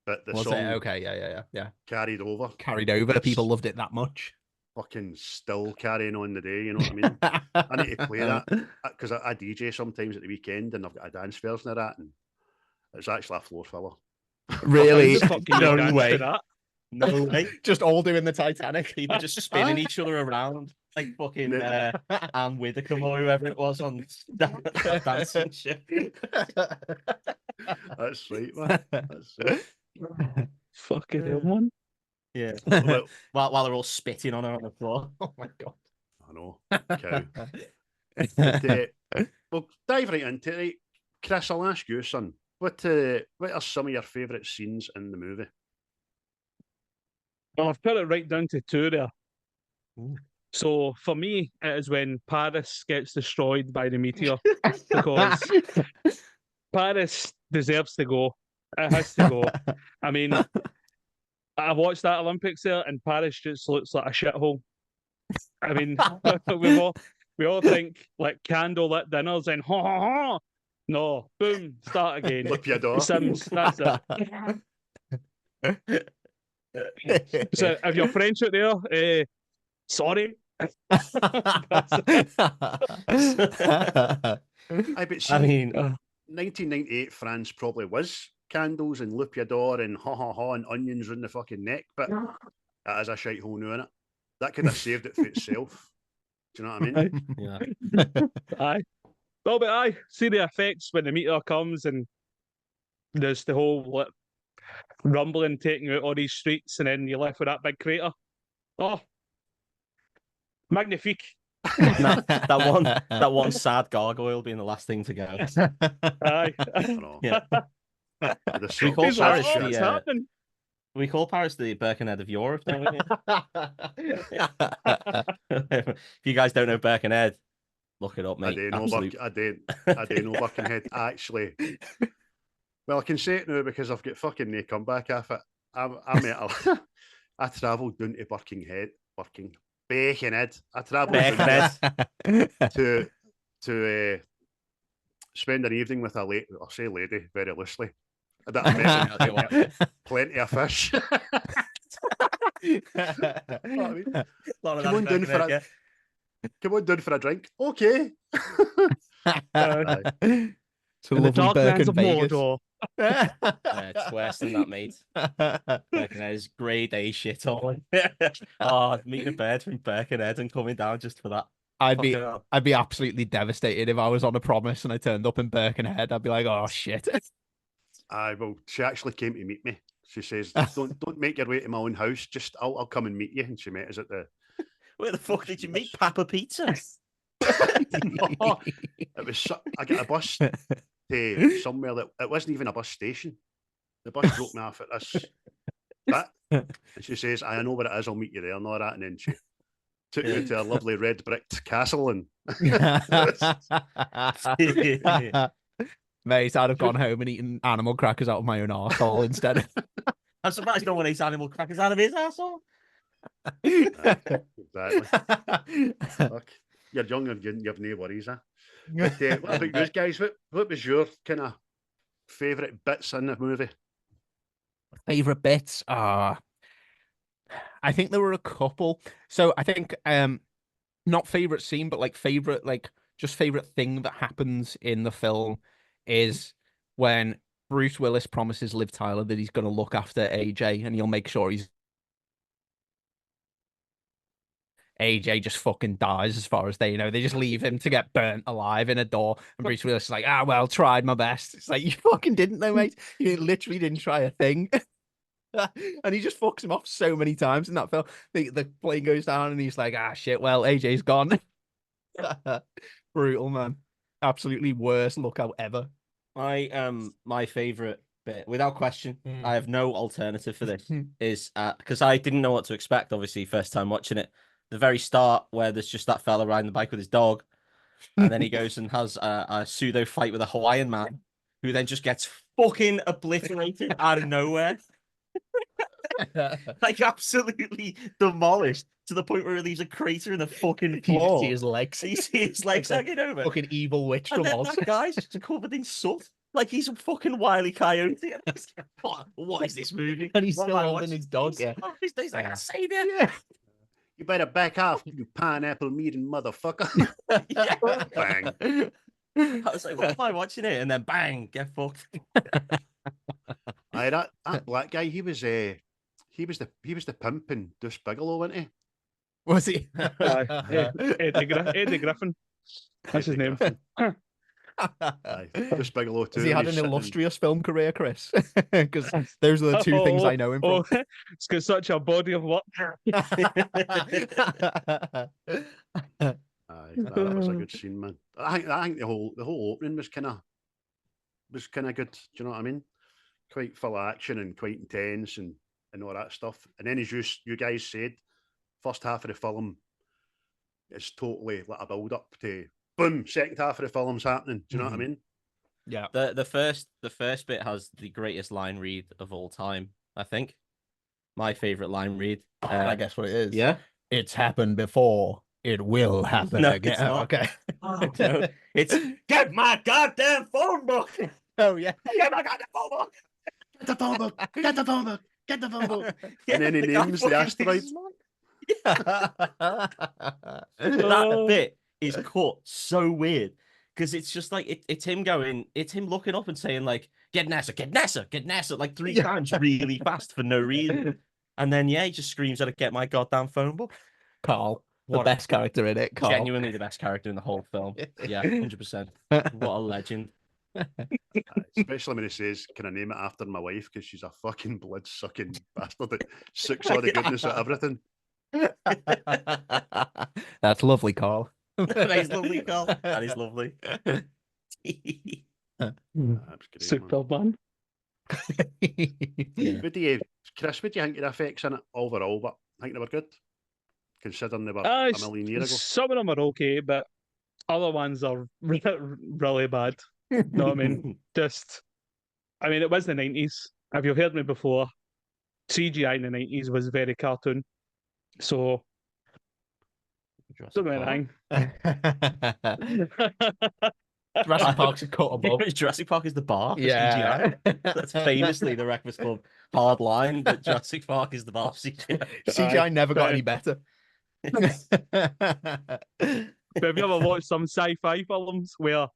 [SPEAKER 1] But the
[SPEAKER 3] Was
[SPEAKER 1] song
[SPEAKER 3] it? Okay, yeah.
[SPEAKER 1] carried over.
[SPEAKER 3] Carried over. People loved it that much.
[SPEAKER 1] Fucking still carrying on the day, you know what I mean? I need to play that because I DJ sometimes at the weekend and I've got a dance version of that, and it's actually a floor filler.
[SPEAKER 3] Really?
[SPEAKER 5] No
[SPEAKER 3] No way.
[SPEAKER 4] No way.
[SPEAKER 3] Just all doing the Titanic.
[SPEAKER 4] People just spinning each other around like fucking Anne Widdecombe or whoever it was on dancing shit.
[SPEAKER 1] That's right, man. That's it.
[SPEAKER 5] Fucking hell, man.
[SPEAKER 4] Yeah.
[SPEAKER 1] Well,
[SPEAKER 4] While they're all spitting on her on the floor.
[SPEAKER 3] Oh my god.
[SPEAKER 1] I know. Cow. But, we'll dive right into it. Chris, I'll ask you, son. What are some of your favourite scenes in the movie?
[SPEAKER 5] Well, I've put it right down to two there.
[SPEAKER 4] Ooh.
[SPEAKER 5] So for me, it is when Paris gets destroyed by the meteor because Paris deserves to go. It has to go. I mean, I watched that Olympics there, and Paris just looks like a shithole. I mean, we all think like candlelit dinners and ha ha ha. No, boom, start again.
[SPEAKER 1] Flip your door.
[SPEAKER 5] Sims, that's it. So if you're French out there, sorry. That's it.
[SPEAKER 1] I bet see,
[SPEAKER 4] I mean,
[SPEAKER 1] 1998 France probably was candles and loop your door and ha ha ha and onions in the fucking neck, but it is a shite hole now, innit? That could have saved it for itself. Do you know what I mean?
[SPEAKER 4] yeah.
[SPEAKER 5] Aye. Well, but aye, see the effects when the meteor comes and there's the whole like, rumbling taking out all these streets, and then you're left with that big crater. Oh, magnifique.
[SPEAKER 4] that one sad gargoyle being the last thing to go.
[SPEAKER 5] Aye.
[SPEAKER 1] I don't know.
[SPEAKER 4] Yeah.
[SPEAKER 1] The
[SPEAKER 4] We call
[SPEAKER 5] He's like,
[SPEAKER 4] Paris
[SPEAKER 5] oh,
[SPEAKER 4] the,
[SPEAKER 5] what's happening?
[SPEAKER 4] We call Paris the Birkenhead of Europe, don't we? If you guys don't know Birkenhead, look it up, mate.
[SPEAKER 1] I do know Birkenhead. Actually, well, I can say it now because I've got fucking no comeback off it. I travelled down to Birkenhead. I travelled down to spend an evening with a lady. I'll say lady very loosely. That I met plenty of fish. Come on down for a drink. Okay.
[SPEAKER 3] To
[SPEAKER 5] In the
[SPEAKER 3] lovely
[SPEAKER 5] dark lands of
[SPEAKER 3] Vegas.
[SPEAKER 5] Mordor.
[SPEAKER 4] It's worse than that, mate. Birkenhead is grade A shit on. Oh, meeting a bird from Birkenhead and coming down just for that.
[SPEAKER 3] I'd be absolutely devastated if I was on a promise and I turned up in Birkenhead. I'd be like, oh shit.
[SPEAKER 1] Well, she actually came to meet me. She says, "Don't make your way to my own house. Just I'll come and meet you." And she met us at the.
[SPEAKER 4] Where the fuck did you meet Papa Pizza?
[SPEAKER 1] It was. I got a bus to somewhere that it wasn't even a bus station. The bus dropped me off at this bit, and she says, "I know where it is. I'll meet you there." And all that, and then she took me to a lovely red bricked castle and.
[SPEAKER 3] Mate, I'd have gone home and eaten animal crackers out of my own arsehole instead.
[SPEAKER 4] I'm surprised no one eats animal crackers out of his asshole.
[SPEAKER 1] Exactly. Look, you're young and you've no worries, huh? But, what about you guys? What was your kind of favourite bits in the movie?
[SPEAKER 3] Favorite bits? I think there were a couple. So I think not favorite scene, but like favorite thing that happens in the film is when Bruce Willis promises Liv Tyler that he's going to look after AJ and he'll make sure AJ just fucking dies as far as they know. They just leave him to get burnt alive in a door. And Bruce Willis is like, well, tried my best. It's like, you fucking didn't though, mate. You literally didn't try a thing. And he just fucks him off so many times in that film. The plane goes down and he's like, shit, well, AJ's gone. Brutal, man. Absolutely worst lookout ever.
[SPEAKER 4] My favorite bit, without question, I have no alternative for this, is because I didn't know what to expect, obviously, first time watching it. The very start, where there's just that fella riding the bike with his dog, and then he goes and has a pseudo fight with a Hawaiian man, who then just gets fucking obliterated out of nowhere. Like, absolutely demolished to the point where he leaves a crater in the fucking floor.
[SPEAKER 3] You see his legs.
[SPEAKER 4] You see his legs hanging over.
[SPEAKER 3] Fucking evil witch from
[SPEAKER 4] And then
[SPEAKER 3] Oz.
[SPEAKER 4] that guy's just covered in soot. Like he's a fucking Wile E. Coyote. What is this movie?
[SPEAKER 3] And he's
[SPEAKER 4] What
[SPEAKER 3] still
[SPEAKER 4] am I
[SPEAKER 3] holding
[SPEAKER 4] watching?
[SPEAKER 3] his dog, yeah.
[SPEAKER 4] He's like a savior.
[SPEAKER 3] Yeah.
[SPEAKER 1] You better back off, you pineapple meeting motherfucker. Bang.
[SPEAKER 4] I was like, what am I watching it? And then bang, get fucked.
[SPEAKER 1] Aye, that black guy, he was the pimp in Deuce Bigelow, wasn't he?
[SPEAKER 3] Was he?
[SPEAKER 5] Eddie Griffin. That's his name.
[SPEAKER 1] Aye, Deuce Bigelow too.
[SPEAKER 3] Has he had an illustrious film career, Chris? Because those are the two things I know him from.
[SPEAKER 5] It's got such a body of work.
[SPEAKER 1] Aye, that was a good scene, man. I think the whole opening was kind of good. Do you know what I mean? Quite full of action and quite intense, and and all that stuff. And then as you guys said, first half of the film is totally like a build up to boom, second half of the film's happening. Do you know what I mean?
[SPEAKER 3] Yeah.
[SPEAKER 4] The first bit has the greatest line read of all time, I think. My favorite line read.
[SPEAKER 3] I guess what it is.
[SPEAKER 4] Yeah.
[SPEAKER 3] It's happened before. It will happen
[SPEAKER 4] No,
[SPEAKER 3] again.
[SPEAKER 4] it's not.
[SPEAKER 3] Okay.
[SPEAKER 4] No, it's get my goddamn phone book.
[SPEAKER 3] Oh yeah.
[SPEAKER 4] Get my goddamn phone book.
[SPEAKER 1] Get the phone book. Get the phone book. Get the phone book.
[SPEAKER 4] Yeah,
[SPEAKER 1] And then he
[SPEAKER 4] guy
[SPEAKER 1] names the
[SPEAKER 4] fucking
[SPEAKER 1] asteroid.
[SPEAKER 4] loses his mind. That bit is cut so weird because it's just like it's him going, it's him looking up and saying like, "Get NASA, get NASA, get NASA," like 3 times really fast for no reason, and then he just screams at it, "Get my goddamn phone book."
[SPEAKER 3] Carl, the
[SPEAKER 4] What
[SPEAKER 3] best character in it. Carl.
[SPEAKER 4] Genuinely the best character in the whole film. Yeah, 100%. What a legend.
[SPEAKER 1] Especially when he says, "Can I name it after my wife? Because she's a fucking blood sucking bastard that sucks all the goodness out of everything."
[SPEAKER 3] That's lovely, Carl.
[SPEAKER 4] That is lovely, Carl. That is lovely.
[SPEAKER 1] That's great,
[SPEAKER 5] Super man.
[SPEAKER 3] Yeah.
[SPEAKER 1] Chris, what do you think of the effects in it overall? But I think they were good, considering they were
[SPEAKER 5] Ah,
[SPEAKER 1] a million years ago.
[SPEAKER 5] some of them are okay, but other ones are really bad. You know what I mean? I mean, it was the 90s. If you've heard me before, CGI in the 90s was very cartoon. So, don't know anything.
[SPEAKER 3] Jurassic Park's a cut above.
[SPEAKER 4] Jurassic Park is the bar. For
[SPEAKER 3] Yeah.
[SPEAKER 4] CGI. That's famously the Wreckfast Club hard line, but Jurassic Park is the bar for CGI.
[SPEAKER 3] CGI never got any better.
[SPEAKER 5] But have you ever watched some sci-fi films where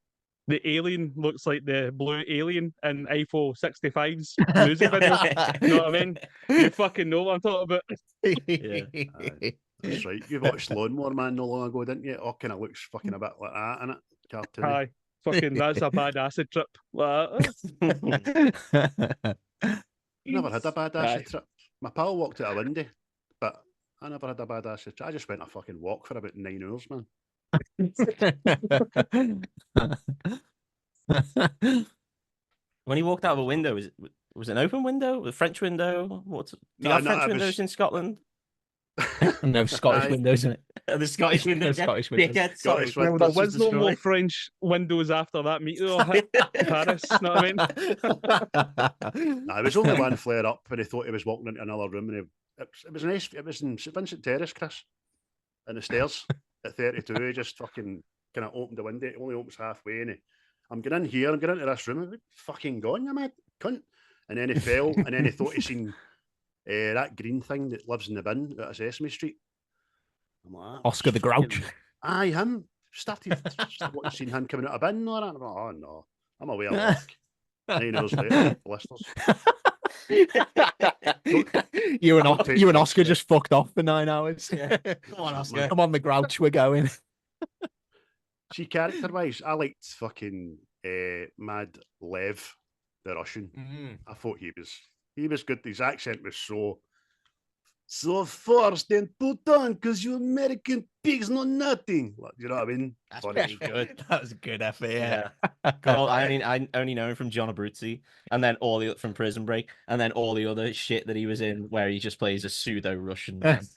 [SPEAKER 5] the alien looks like the blue alien in iPhone 65's music video? You know what I mean? You fucking know what I'm talking about.
[SPEAKER 1] That's right. You watched Lawnmower Man not long ago, didn't you? Oh, kind of looks fucking a bit like that, innit? Cartoony.
[SPEAKER 5] Aye, fucking, that's a bad acid trip. Like,
[SPEAKER 1] I never had a bad acid
[SPEAKER 5] Aye.
[SPEAKER 1] trip. My pal walked out a windy, but I never had a bad acid trip. I just went a fucking walk for about 9 hours, man.
[SPEAKER 4] When he walked out of a window, was it an open window? A French window? What's do you have French windows in Scotland?
[SPEAKER 3] No Scottish windows in it.
[SPEAKER 4] The Scottish windows.
[SPEAKER 3] Scottish windows.
[SPEAKER 4] Dickhead,
[SPEAKER 1] Scottish
[SPEAKER 4] sorry.
[SPEAKER 1] windows.
[SPEAKER 5] there
[SPEAKER 1] This
[SPEAKER 5] was
[SPEAKER 1] is
[SPEAKER 5] no more
[SPEAKER 1] destroyed.
[SPEAKER 5] French windows after that meteor hit Paris, you know what I mean?
[SPEAKER 1] Nah, it was only one flare up when he thought he was walking into another room, and it was in St Vincent Terrace, Chris, in the stairs at 32. He just fucking kind of opened the window. It only opens halfway, and I'm getting in here. I'm getting into this room. I'm fucking gone, you mad cunt. And then he fell, and then he thought he seen that green thing that lives in the bin out of Sesame Street. I'm like,
[SPEAKER 3] Oscar the Grouch.
[SPEAKER 1] Aye, him. Started seen him coming out of a bin or that. I'm like, oh no, I'm away at work. 9 hours later, blisters.
[SPEAKER 3] You and Oscar just fucked off for 9 hours.
[SPEAKER 4] Yeah. Come on, Oscar.
[SPEAKER 3] Come on, the Grouch, we're going.
[SPEAKER 1] See, character-wise, I liked fucking Mad Lev, the Russian. I thought he was good. His accent was so forced and put on because you American pigs know nothing. Like, you know what I mean?
[SPEAKER 4] That's
[SPEAKER 1] Funny.
[SPEAKER 4] pretty good.
[SPEAKER 3] That was a good effort, yeah.
[SPEAKER 4] God, I only know him from John Abruzzi, and then from Prison Break, and then all the other shit that he was in, where he just plays a pseudo Russian.
[SPEAKER 1] That's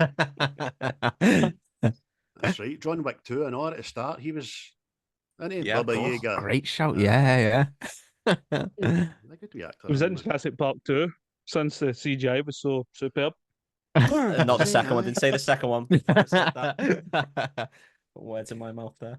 [SPEAKER 1] right. John Wick 2 and all at the start, he was.
[SPEAKER 4] Yeah, of
[SPEAKER 1] Baba
[SPEAKER 4] course.
[SPEAKER 1] Yaga.
[SPEAKER 3] Great shout, yeah.
[SPEAKER 1] A good wee actor,
[SPEAKER 5] It was in
[SPEAKER 1] wasn't
[SPEAKER 5] Jurassic Park 2 since the CGI was so superb.
[SPEAKER 4] Not the second one. Didn't say the second one. I said that. Words in my mouth there.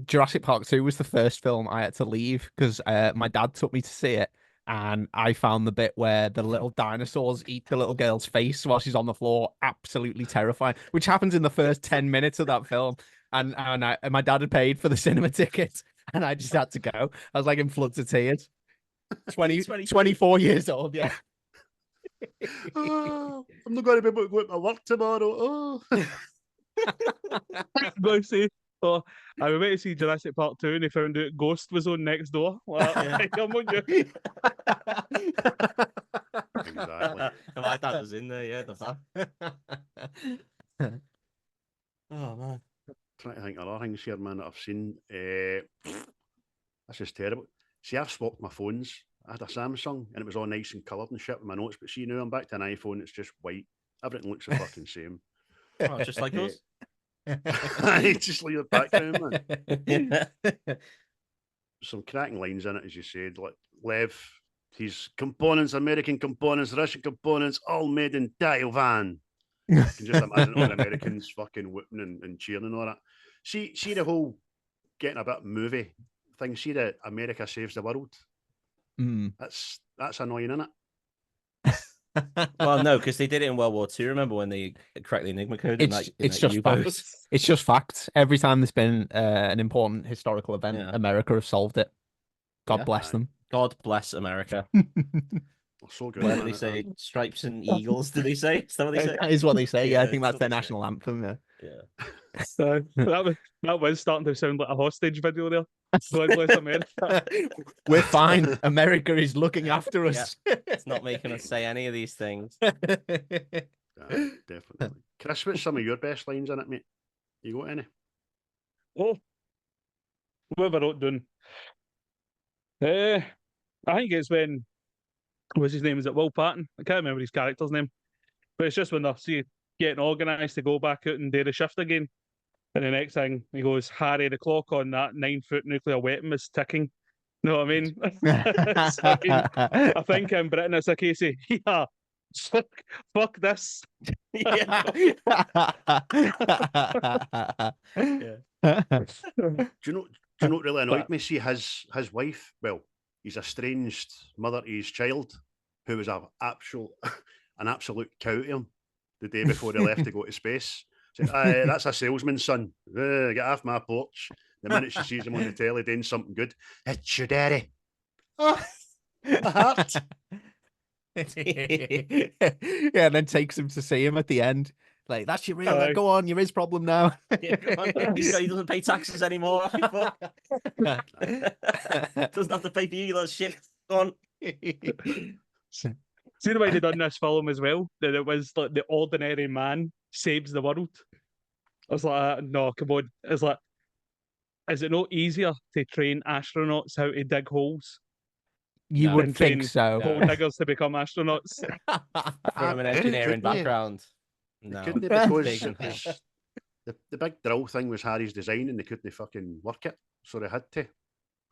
[SPEAKER 3] Jurassic Park 2 was the first film I had to leave because my dad took me to see it, and I found the bit where the little dinosaurs eat the little girl's face while she's on the floor absolutely terrifying, which happens in the first 10 minutes of that film. And my dad had paid for the cinema ticket, and I just had to go. I was like in floods of tears. 24 years old, yeah.
[SPEAKER 1] Oh, I'm not going to be able to go to work tomorrow. Oh.
[SPEAKER 5] I'm going to say, I went to see Jurassic Park 2 and he found out Ghost was on next door. Like, come on, you.
[SPEAKER 1] Exactly.
[SPEAKER 4] My dad was in there, yeah. Oh man.
[SPEAKER 1] Trying to think of other things here, man, that I've seen. This is terrible. See, I've swapped my phones I had a Samsung and it was all nice and coloured and shit with my notes. But see now I'm back to an iPhone. It's just white. Everything looks the fucking same.
[SPEAKER 4] Oh, just like us.
[SPEAKER 1] Just leave the background, man. Some cracking lines in it, as you said. Like Lev, his components, American components, Russian components, all made in Taiwan. I can just imagine all the Americans fucking whooping and cheering and all that. See the whole getting a bit movie thing. See the America saves the world. That's annoying, isn't it?
[SPEAKER 4] Well, no, because they did it in World War II. Remember when they cracked the Enigma code?
[SPEAKER 3] It's just facts. It's just facts. Every time there's been an important historical event, America have solved it. God bless them.
[SPEAKER 4] God bless America.
[SPEAKER 1] So good.
[SPEAKER 4] What did they say? Stripes and eagles, did they say? Is that what they say?
[SPEAKER 3] That is what they say. Yeah, I think that's their national anthem.
[SPEAKER 4] Yeah.
[SPEAKER 5] So that was starting to sound like a hostage video there. God bless America.
[SPEAKER 3] We're fine. America is looking after us.
[SPEAKER 4] Yeah. It's not making us say any of these things.
[SPEAKER 1] Definitely. Chris, what's some of your best lines in it, mate? You got any?
[SPEAKER 5] Oh, what have I wrote down? I think it's when, what's his name? Is it Will Paton? I can't remember his character's name. But it's just when they're getting organised to go back out and do the shift again. And the next thing, he goes, Harry, the clock on that 9-foot nuclear weapon is ticking. You know what I mean? I think in Britain it's a case of, yeah, fuck this.
[SPEAKER 1] Do you know what really annoyed me? See his wife, well, his estranged mother to his child, who was an absolute cow to him the day before they left to go to space. Said, that's a salesman's son. Get off my porch. The minute she sees him on the telly doing something good, it's your daddy. Oh, my heart.
[SPEAKER 3] Yeah, and then takes him to see him at the end. Like, that's your real, go on, you're his problem now.
[SPEAKER 4] Yeah, come on. He doesn't pay taxes anymore. Doesn't have to pay for you, that shit. Go on.
[SPEAKER 5] See the way they done this film as well? That it was like the ordinary man saves the world. I was like, no, come on. It's like, is it not easier to train astronauts how to dig holes?
[SPEAKER 3] You would think so.
[SPEAKER 5] Hole diggers to become astronauts.
[SPEAKER 4] From an engineering background. No.
[SPEAKER 1] Couldn't they? Because the big drill thing was Harry's design and they couldn't fucking work it. So they had to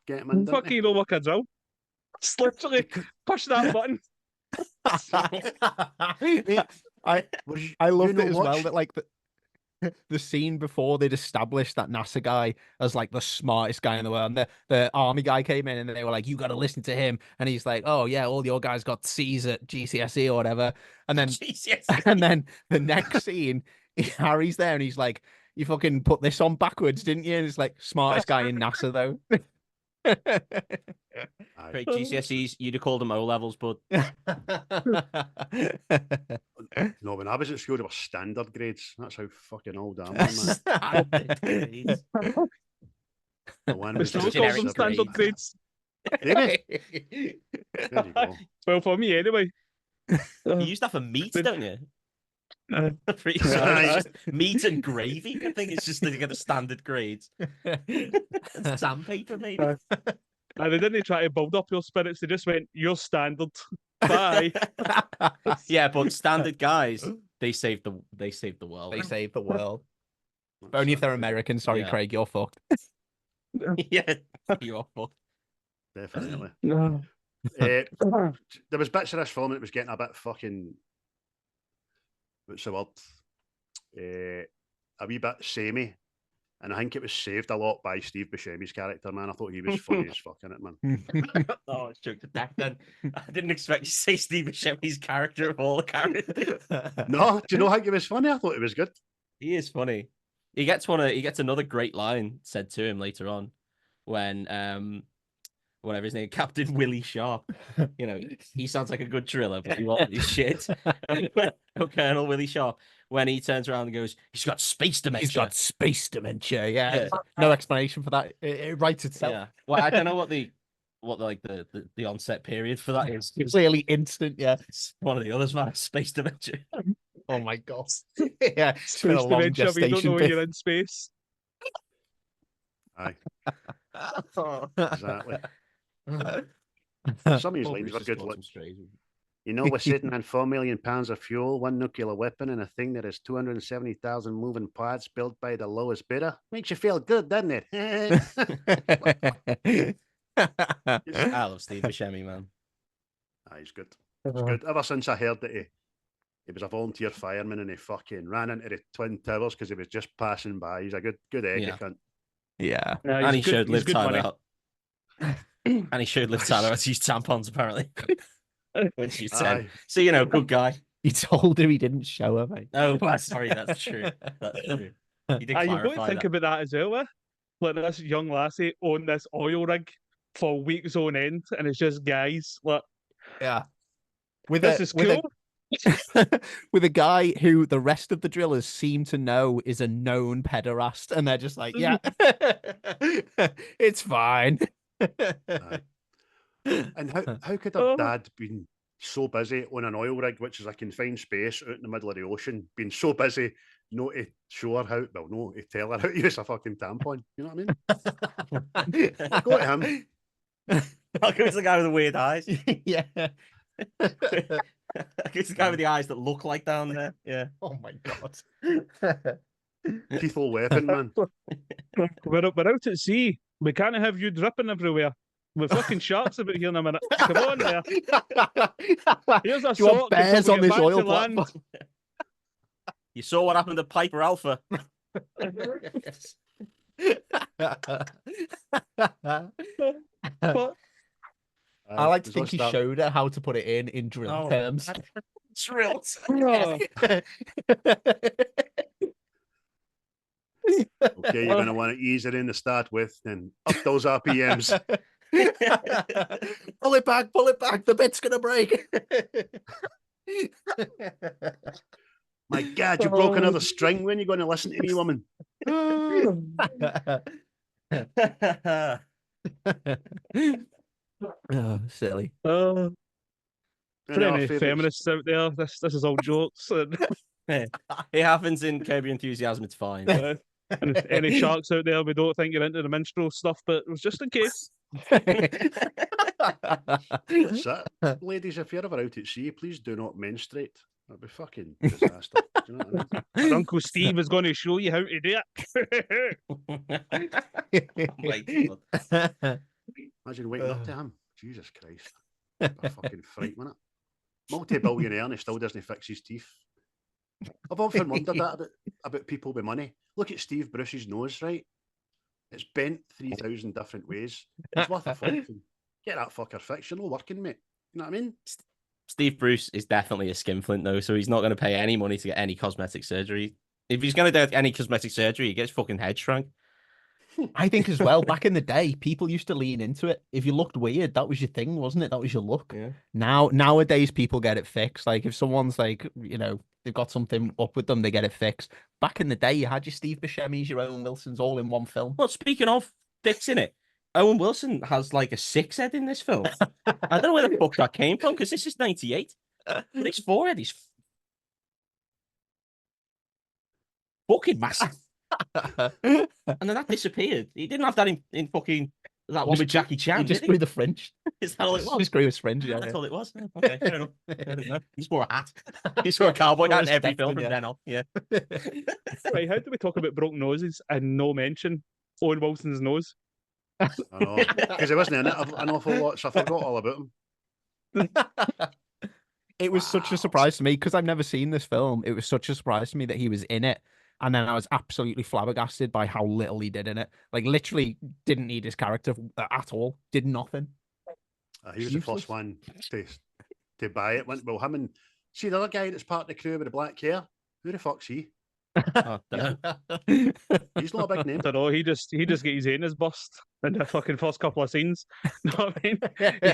[SPEAKER 1] get him in.
[SPEAKER 5] Fuck you, don't work a drill. Just literally push that button.
[SPEAKER 3] I loved it as well that like the scene before they'd established that NASA guy as like the smartest guy in the world. And the army guy came in and they were like, you got to listen to him. And he's like, oh yeah, all your guys got C's at GCSE or whatever. And then and then the next scene, Harry's there and he's like, you fucking put this on backwards, didn't you? And it's like, smartest guy in NASA though.
[SPEAKER 4] Great GCSEs, you'd have called them O levels, but
[SPEAKER 1] no, when I was at school, they were standard grades. That's how fucking old I am, man. The one was
[SPEAKER 5] just standard grades.
[SPEAKER 1] There you go.
[SPEAKER 5] Well, for me anyway.
[SPEAKER 4] You used to have a meat, don't you? Pretty sure. Meat and gravy. I think it's just to get the standard grades. Sandpaper, maybe.
[SPEAKER 5] And they didn't try to build up your spirits. They just went, "You're standard." Bye.
[SPEAKER 4] Yeah, but standard guys, they saved the world.
[SPEAKER 3] They saved the world. But only if they're American. Sorry, yeah. Craig, you're fucked.
[SPEAKER 4] Yeah, you're fucked.
[SPEAKER 1] Definitely. There was bits of this film that was getting a bit fucking. What's the word? A wee bit samey. And I think it was saved a lot by Steve Buscemi's character, man. I thought he was funny as fuck in it, man.
[SPEAKER 4] Oh, it's joke to death then. I didn't expect you to say Steve Buscemi's character of all the characters.
[SPEAKER 1] No, do you know how he was funny? I thought it was good.
[SPEAKER 4] He is funny. He gets another great line said to him later on when whatever his name, Captain Willie Sharp. You know, he sounds like a good driller, but he won't do shit. Colonel Willie Sharp. When he turns around and goes, he's got space dementia.
[SPEAKER 3] He's got space dementia. Yeah. No explanation for that. It writes itself.
[SPEAKER 4] Yeah. Well, I don't know what the onset period for that is.
[SPEAKER 3] It's clearly instant. Yeah.
[SPEAKER 4] It's one of the others, man. Space dementia.
[SPEAKER 3] Oh my god. Yeah. It's
[SPEAKER 5] space dementia. We don't know when you're in space.
[SPEAKER 1] Aye. Exactly. Some of his
[SPEAKER 3] Poor
[SPEAKER 1] lines
[SPEAKER 3] Bruce
[SPEAKER 1] were
[SPEAKER 3] has
[SPEAKER 1] good.
[SPEAKER 3] caught
[SPEAKER 1] Like,
[SPEAKER 3] some strays.
[SPEAKER 1] you know, we're sitting on 4 million pounds of fuel, one nuclear weapon, and a thing that has 270,000 moving parts built by the lowest bidder. Makes you feel good, doesn't it?
[SPEAKER 4] I love Steve Buscemi, man.
[SPEAKER 1] He's good. It's good. Ever since I heard that he was a volunteer fireman and he fucking ran into the Twin Towers because he was just passing by. He's a good egg,
[SPEAKER 4] Yeah.
[SPEAKER 1] cunt.
[SPEAKER 3] Yeah.
[SPEAKER 4] And he showed Liv
[SPEAKER 5] good
[SPEAKER 4] Tyler
[SPEAKER 5] money.
[SPEAKER 4] out. And he showed Liv Tyler how to use tampons, apparently. When she's 10.
[SPEAKER 1] Aye.
[SPEAKER 4] So, good guy.
[SPEAKER 3] He told her he didn't show her, mate.
[SPEAKER 4] Oh, sorry, that's true. That's true. He did
[SPEAKER 5] You've got to
[SPEAKER 4] clarify
[SPEAKER 5] think
[SPEAKER 4] that.
[SPEAKER 5] about that as well, eh? Like this young lassie on this oil rig for weeks on end, and it's just guys. Like,
[SPEAKER 3] Yeah. With
[SPEAKER 5] this is cool.
[SPEAKER 3] with a guy who the rest of the drillers seem to know is a known pederast, and they're just like, yeah, it's fine.
[SPEAKER 1] Aye. And how could her dad been so busy on an oil rig, which is a confined space out in the middle of the ocean, being so busy not to show her how, well, no, to tell her how to use a fucking tampon? You know what I mean? Go to him.
[SPEAKER 4] I'll go to the guy with the weird eyes.
[SPEAKER 3] Yeah.
[SPEAKER 4] It's the guy with the eyes that look like down there. Yeah.
[SPEAKER 3] Oh my god.
[SPEAKER 1] Lethal weapon, man.
[SPEAKER 5] We're out at sea. We can't have you dripping everywhere. We're fucking sharks about here in a minute. Come on there. Here's a
[SPEAKER 3] Do you want
[SPEAKER 5] sock
[SPEAKER 3] bears
[SPEAKER 5] until
[SPEAKER 3] on
[SPEAKER 5] we
[SPEAKER 3] this
[SPEAKER 5] get back
[SPEAKER 3] oil
[SPEAKER 5] to land.
[SPEAKER 3] platform?
[SPEAKER 4] You saw what happened to Piper Alpha.
[SPEAKER 5] But
[SPEAKER 3] I like to
[SPEAKER 1] there's
[SPEAKER 3] think he
[SPEAKER 1] lots of that.
[SPEAKER 3] showed her how to put it in drill terms.
[SPEAKER 4] Drills.
[SPEAKER 5] oh,
[SPEAKER 1] Okay, you're going to want to ease it in to start with, then up those RPMs.
[SPEAKER 3] Pull it back, the bit's gonna break.
[SPEAKER 1] My God, you broke another string. When are you going to listen to me, woman?
[SPEAKER 3] Oh, silly.
[SPEAKER 5] for
[SPEAKER 1] Any other
[SPEAKER 5] any
[SPEAKER 1] favourites?
[SPEAKER 5] feminists out there, this is all jokes. And,
[SPEAKER 4] It happens in Curb Your Enthusiasm. It's fine.
[SPEAKER 5] and if any sharks out there, we don't think you're into the minstrel stuff, but it was just in case.
[SPEAKER 1] That's it. Ladies, if you're ever out at sea, please do not menstruate. That'd be fucking disaster. Do you know what I mean?
[SPEAKER 5] And Uncle Steve is going to show you how to do it.
[SPEAKER 4] Oh my God.
[SPEAKER 1] Imagine waking up to him. Jesus Christ. A fucking fright, wasn't it? Multi-billionaire and he still doesn't fix his teeth. I've often wondered that about people with money. Look at Steve Bruce's nose, right? It's bent 3,000 different ways. It's worth a fortune. Get that fucker fixed. You're not working, mate. You know what I mean?
[SPEAKER 4] Steve Bruce is definitely a skinflint, though, so he's not going to pay any money to get any cosmetic surgery. If he's going to do any cosmetic surgery, he gets fucking head shrunk.
[SPEAKER 3] I think as well, back in the day, people used to lean into it. If you looked weird, that was your thing, wasn't it? That was your look.
[SPEAKER 4] Yeah.
[SPEAKER 3] Nowadays, people get it fixed. Like if someone's like, they've got something up with them, they get it fixed. Back in the day, you had your Steve Buscemi's, your Owen Wilsons all in one film.
[SPEAKER 4] Well, speaking of fixing it, Owen Wilson has like a 6 head in this film. I don't know where the fuck that came from because this is 98. But his forehead is fucking massive. And then that disappeared. He didn't have that in fucking that one with Jackie Chan.
[SPEAKER 3] He just
[SPEAKER 4] did
[SPEAKER 3] grew the fringe.
[SPEAKER 4] Is that all it was?
[SPEAKER 3] Just grew his fringe. Yeah,
[SPEAKER 4] That's all it was. Okay, fair enough. I don't know. He just wore a hat. He wore a cowboy hat in every film from then on. Yeah.
[SPEAKER 5] Right, how do we talk about broken noses and no mention Owen Wilson's nose?
[SPEAKER 1] I know. Because he wasn't in it an awful lot, so I forgot all about him.
[SPEAKER 3] It was such a surprise to me because I've never seen this film. It was such a surprise to me that he was in it. And then I was absolutely flabbergasted by how little he did in it. Like, literally didn't need his character at all. Did nothing.
[SPEAKER 1] He was the first one to buy it. Well, him and... See the other guy that's part of the crew with the black hair? Who the fuck's he?
[SPEAKER 4] Oh, dunno.
[SPEAKER 1] He's not a big name.
[SPEAKER 5] I don't know. He just get his anus bust in the fucking first couple of scenes. You know what I mean?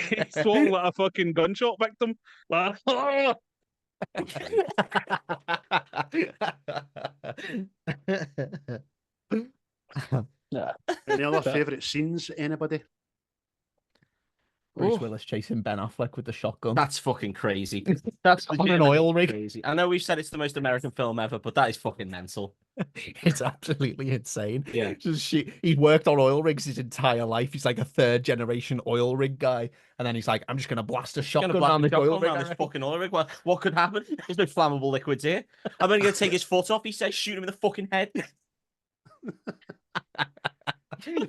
[SPEAKER 5] He swung like a fucking gunshot victim. Like, oh!
[SPEAKER 1] Any other favourite scenes, anybody?
[SPEAKER 3] Bruce
[SPEAKER 5] Oh.
[SPEAKER 3] Willis chasing Ben Affleck with the shotgun.
[SPEAKER 4] That's fucking crazy. That's
[SPEAKER 3] on an oil rig.
[SPEAKER 4] crazy. I know we've said it's the most American film ever, but that is fucking mental.
[SPEAKER 3] It's absolutely insane.
[SPEAKER 4] Yeah.
[SPEAKER 3] He's worked on oil rigs his entire life. He's like a third generation oil rig guy. And then he's like, I'm just going to blast a shotgun around this oil rig.
[SPEAKER 4] This fucking oil rig. What could happen? There's no flammable liquids here. I'm only going to take his foot off. He says, shoot him in the fucking head.
[SPEAKER 1] This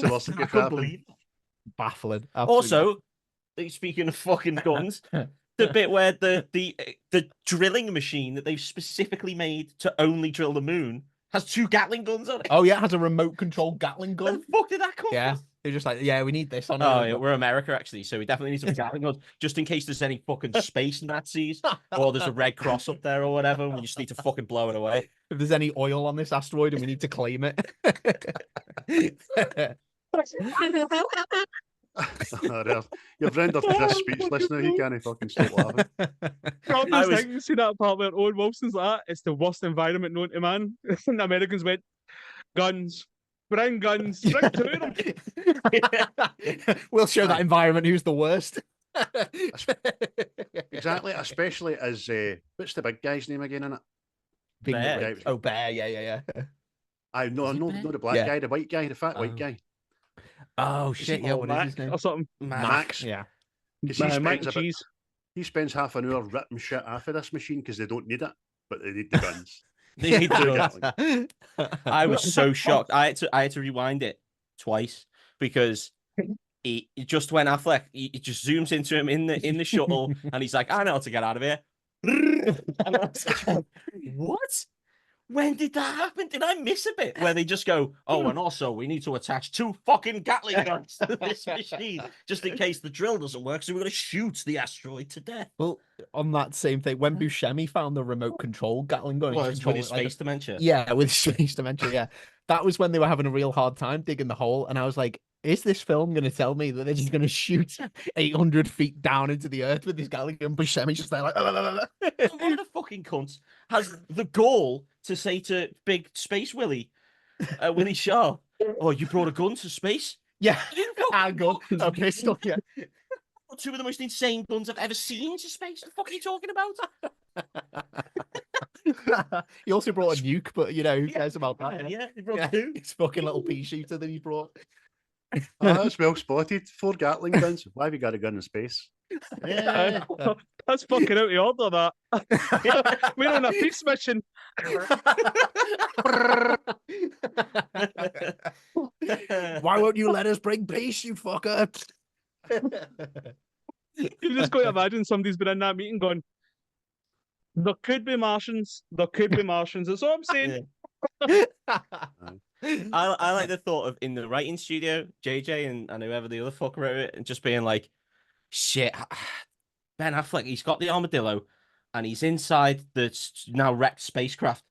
[SPEAKER 1] is also
[SPEAKER 4] I
[SPEAKER 1] good
[SPEAKER 4] couldn't
[SPEAKER 1] happen.
[SPEAKER 4] believe it.
[SPEAKER 3] Baffling.
[SPEAKER 4] Also, speaking of fucking guns, the bit where the drilling machine that they've specifically made to only drill the moon has 2 Gatling guns on it.
[SPEAKER 3] Oh yeah, it has a remote controlled Gatling
[SPEAKER 4] Where
[SPEAKER 3] gun.
[SPEAKER 4] the fuck did that come
[SPEAKER 3] Yeah.
[SPEAKER 4] from?
[SPEAKER 3] They're just like, yeah, we need this on
[SPEAKER 4] Oh, yeah, we're America, actually, so we definitely need some Gatling guns, just in case there's any fucking space Nazis, or there's a Red Cross up there or whatever, and we just need to fucking blow it away.
[SPEAKER 3] If there's any oil on this asteroid and we need to claim it.
[SPEAKER 1] You've rendered Chris speechless now. He can't fucking stop laughing.
[SPEAKER 5] I was thinking, see that part where Owen Wilson's like, it's the worst environment known to man. And the Americans went, guns, bring guns, bring 2 of them.
[SPEAKER 3] We'll show that environment who's the worst.
[SPEAKER 1] Exactly, especially as what's the big guy's name again in it?
[SPEAKER 4] Bear.
[SPEAKER 3] Oh, Bear, yeah.
[SPEAKER 1] I know, not the black
[SPEAKER 3] Yeah.
[SPEAKER 1] guy, the white guy, the fat white guy.
[SPEAKER 3] Oh shit, yeah, what is his
[SPEAKER 5] Mac
[SPEAKER 3] name?
[SPEAKER 5] or something.
[SPEAKER 1] Max.
[SPEAKER 3] Yeah.
[SPEAKER 1] 'Cause he
[SPEAKER 5] Mac
[SPEAKER 1] spends
[SPEAKER 5] and cheese.
[SPEAKER 1] he spends half an hour ripping shit off of this machine because they don't need it, but they need the guns.
[SPEAKER 4] They need to
[SPEAKER 1] Gatling.
[SPEAKER 4] I was so shocked. I had to rewind it twice because he just when Affleck he just zooms into him in the shuttle and he's like, I know how to get out of here. And I was like, what? When did that happen? Did I miss a bit where they just go, oh, and also we need to attach 2 fucking Gatling guns to this machine just in case the drill doesn't work, so we're gonna shoot the asteroid to death.
[SPEAKER 3] Well, on that same thing, when Buscemi found the remote control Gatling gun,
[SPEAKER 4] Well,
[SPEAKER 3] he
[SPEAKER 4] it's with
[SPEAKER 3] controlled
[SPEAKER 4] his
[SPEAKER 3] it like
[SPEAKER 4] space dementia.
[SPEAKER 3] yeah, with space dementia, yeah. That was when they were having a real hard time digging the hole, and I was like, is this film going to tell me that they're just going to shoot 800 feet down into the earth with this Gatling gun? Buscemi's just there like,
[SPEAKER 4] One of the fucking cunts has the goal to say to Big Space Willie, Willie Shaw, oh, you brought a gun to space?
[SPEAKER 3] yeah,
[SPEAKER 4] You know,
[SPEAKER 3] a gun, a pistol, yeah.
[SPEAKER 4] 2 of the most insane guns I've ever seen to space. The fuck are you talking about?
[SPEAKER 3] He also brought a nuke, but you know, who cares about that?
[SPEAKER 4] Yeah, he brought
[SPEAKER 3] Yeah,
[SPEAKER 4] 2.
[SPEAKER 3] his fucking little pea shooter that he brought.
[SPEAKER 1] That's well spotted. 4 Gatling guns. Why have you got a gun in space?
[SPEAKER 5] That's fucking out of order, that. We're on a peace mission.
[SPEAKER 3] Why won't you let us bring peace, you fucker?
[SPEAKER 5] You just got to imagine somebody's been in that meeting going, there could be Martians. There could be Martians. That's all I'm saying.
[SPEAKER 4] I like the thought of in the writing studio, JJ and whoever the other fuck wrote it, and just being like, shit, Ben Affleck, he's got the armadillo and he's inside the now wrecked spacecraft.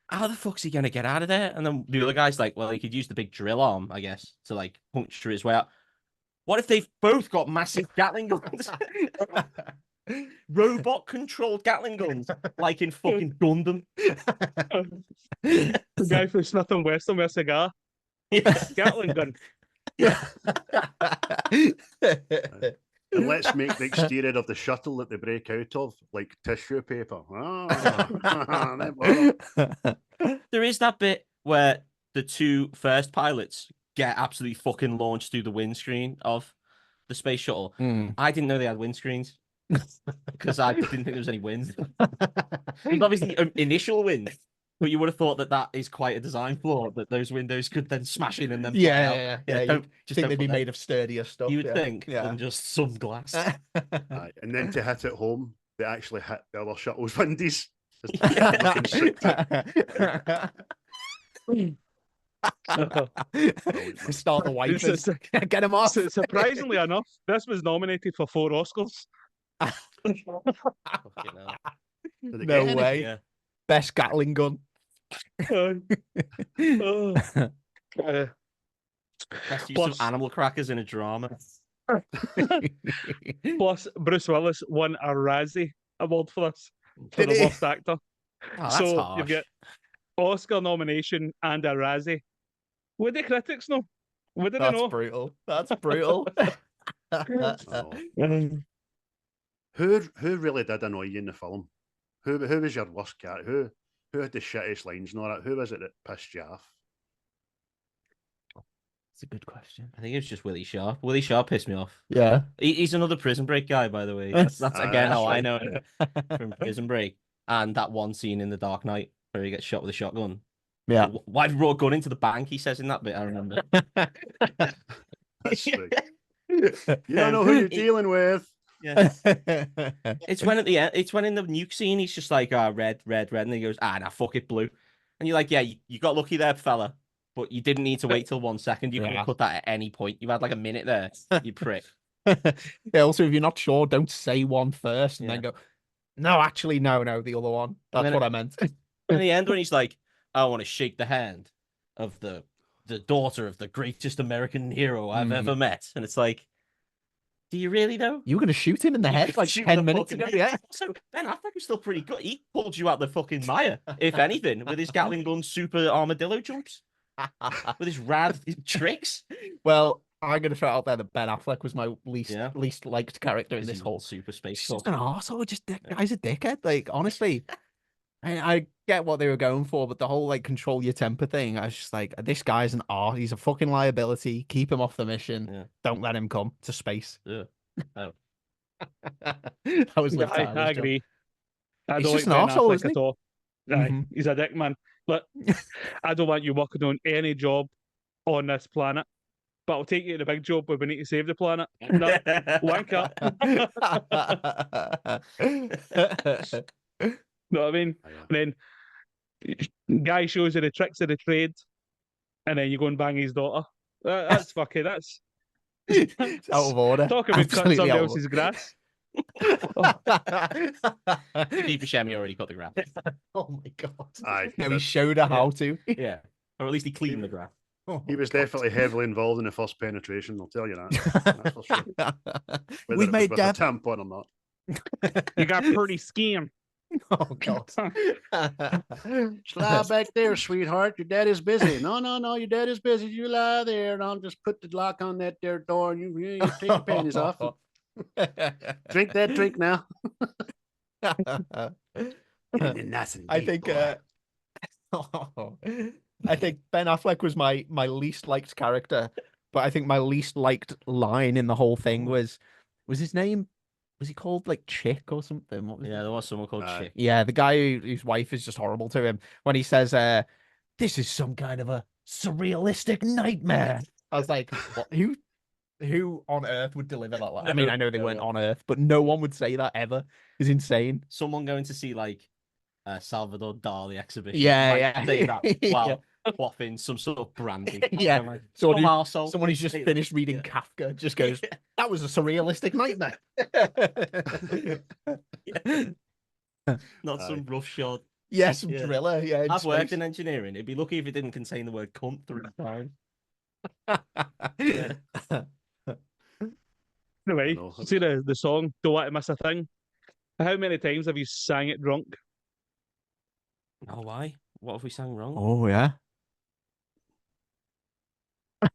[SPEAKER 4] How the fuck's he going to get out of there? And then the other guy's like, well, he could use the big drill arm, I guess, to like puncture his way out. What if they've both got massive Gatling guns? Robot controlled Gatling guns, like in fucking Gundam.
[SPEAKER 5] The guy from Smith and Wesson with a cigar. Gatling gun.
[SPEAKER 1] And let's make the exterior of the shuttle that they break out of like tissue paper.
[SPEAKER 4] There is that bit where the 2 first pilots get absolutely fucking launched through the windscreen of the space shuttle. I didn't know they had windscreens because I didn't think there was any wind. There's obviously initial wind, but you would have thought that that is quite a design flaw, that those windows could then smash in and then fly out.
[SPEAKER 3] Yeah.
[SPEAKER 4] Don't
[SPEAKER 3] Just think they'd be made of sturdier stuff.
[SPEAKER 4] You would
[SPEAKER 3] yeah.
[SPEAKER 4] think,
[SPEAKER 3] yeah.
[SPEAKER 4] than just some glass.
[SPEAKER 1] Aye, and then to hit it home, they actually hit the other shuttle's windies.
[SPEAKER 3] Start the wipers. Get him off.
[SPEAKER 5] Surprisingly enough, this was nominated for 4 Oscars.
[SPEAKER 4] Fucking hell.
[SPEAKER 3] No way.
[SPEAKER 4] Yeah.
[SPEAKER 3] Best Gatling gun.
[SPEAKER 4] Best use
[SPEAKER 5] Plus-
[SPEAKER 4] of animal crackers in a drama.
[SPEAKER 5] Plus, Bruce Willis won a Razzie award for this, for
[SPEAKER 3] Did
[SPEAKER 5] the
[SPEAKER 3] he?
[SPEAKER 5] worst actor.
[SPEAKER 4] Oh, that's
[SPEAKER 5] So
[SPEAKER 4] harsh.
[SPEAKER 5] you get Oscar nomination and a Razzie. Would the critics know? What did they
[SPEAKER 3] That's
[SPEAKER 5] know?
[SPEAKER 3] brutal. That's brutal.
[SPEAKER 1] Oh. Who really did annoy you in the film? Who was your worst character? Who had the shittiest lines and all that? Who was it that pissed you off?
[SPEAKER 3] It's a good question.
[SPEAKER 4] I think it was just Willie Sharp. Willie Sharp pissed me off.
[SPEAKER 3] Yeah.
[SPEAKER 4] He's another Prison Break guy, by the way. That's again
[SPEAKER 1] that's
[SPEAKER 4] how I
[SPEAKER 1] right.
[SPEAKER 4] know him from Prison Break. And that one scene in The Dark Knight where he gets shot with a shotgun.
[SPEAKER 3] Yeah.
[SPEAKER 4] Why brought a gun into the bank? He says in that bit. I remember.
[SPEAKER 1] That's true. You don't know who you're dealing with.
[SPEAKER 4] Yeah. It's when at the end. It's when in the nuke scene he's just like, red, and he goes, nah, fuck it, blue. And you're like, yeah, you got lucky there, fella. But you didn't need to wait till 1 second. You could have cut that at any point. You had like a minute there, you prick.
[SPEAKER 3] Yeah, also, if you're not sure, don't say one first and then go, no, actually, no, the other one. That's what I meant.
[SPEAKER 4] In the end, when he's like, I want to shake the hand of the daughter of the greatest American hero I've ever met. And it's like, do you really though?
[SPEAKER 3] You were going to shoot him in the head like 10 minutes ago, yeah?
[SPEAKER 4] So Ben Affleck was still pretty good. He pulled you out the fucking mire, if anything, with his Gatling gun super armadillo jumps. With his rad tricks.
[SPEAKER 3] Well, I'm going to throw out there that Ben Affleck was my least liked character in this whole
[SPEAKER 4] super space.
[SPEAKER 3] He's just an arsehole. Just that guy's a dickhead. Like, honestly, I get what they were going for, but the whole like control your temper thing, I was just like, this guy's an arse. He's a fucking liability. Keep him off the mission.
[SPEAKER 4] Yeah.
[SPEAKER 3] Don't let him come to space.
[SPEAKER 4] Yeah. Oh.
[SPEAKER 3] That was
[SPEAKER 5] I agree. I
[SPEAKER 3] He's
[SPEAKER 5] don't
[SPEAKER 3] just
[SPEAKER 5] like
[SPEAKER 3] an
[SPEAKER 5] Ben
[SPEAKER 3] arsehole,
[SPEAKER 5] Affleck
[SPEAKER 3] isn't
[SPEAKER 5] at
[SPEAKER 3] he?
[SPEAKER 5] all. Aye, he's a dick, man. Look, I don't want you working on any job on this planet, but I'll take you to the big job where we need to save the planet. No, wanker. Know what I mean? And then guy shows you the tricks of the trade, and then you go and bang his daughter. That's fucking, that's
[SPEAKER 3] It's out of order.
[SPEAKER 5] talk about cutting somebody else's grass.
[SPEAKER 4] Steve Buscemi already cut the grass.
[SPEAKER 3] Oh my god!
[SPEAKER 1] Aye,
[SPEAKER 3] No, he showed her how to.
[SPEAKER 4] Yeah, or at least he cleaned the grass.
[SPEAKER 1] He was definitely heavily involved in the first penetration. I'll tell you that. That's for sure.
[SPEAKER 3] We made
[SPEAKER 1] with
[SPEAKER 3] Deb.
[SPEAKER 1] a tampon or not.
[SPEAKER 5] You got pretty skin.
[SPEAKER 3] Oh god!
[SPEAKER 1] Just lie back there, sweetheart. Your dad is busy. No. Your dad is busy. You lie there, and I'll just put the lock on that there door, and you take your panties off. Drink that drink now.
[SPEAKER 3] I think I think Ben Affleck was my least liked character, but I think my least liked line in the whole thing was his name. Was he called like Chick or something? What was
[SPEAKER 4] there was someone called Chick.
[SPEAKER 3] Yeah, the guy whose wife is just horrible to him when he says, "This is some kind of a surrealistic nightmare." I was like, what? Who on earth would deliver that line? I mean, I know they weren't on Earth, but no one would say that ever. It's insane.
[SPEAKER 4] Someone going to see like Salvador Dali exhibition.
[SPEAKER 3] Yeah.
[SPEAKER 4] Say that while quaffing some sort of brandy.
[SPEAKER 3] Yeah. Someone who's just finished reading Kafka just goes, that was a surrealistic nightmare.
[SPEAKER 4] Not some rough shot.
[SPEAKER 3] Yes, driller. Yeah,
[SPEAKER 4] I've worked in engineering. It'd be lucky if it didn't contain the word cunt 3 times.
[SPEAKER 5] Anyway, see the song "Don't Want to Miss a Thing." How many times have you sang it drunk?
[SPEAKER 4] Oh, why? What have we sang wrong?
[SPEAKER 3] Oh yeah.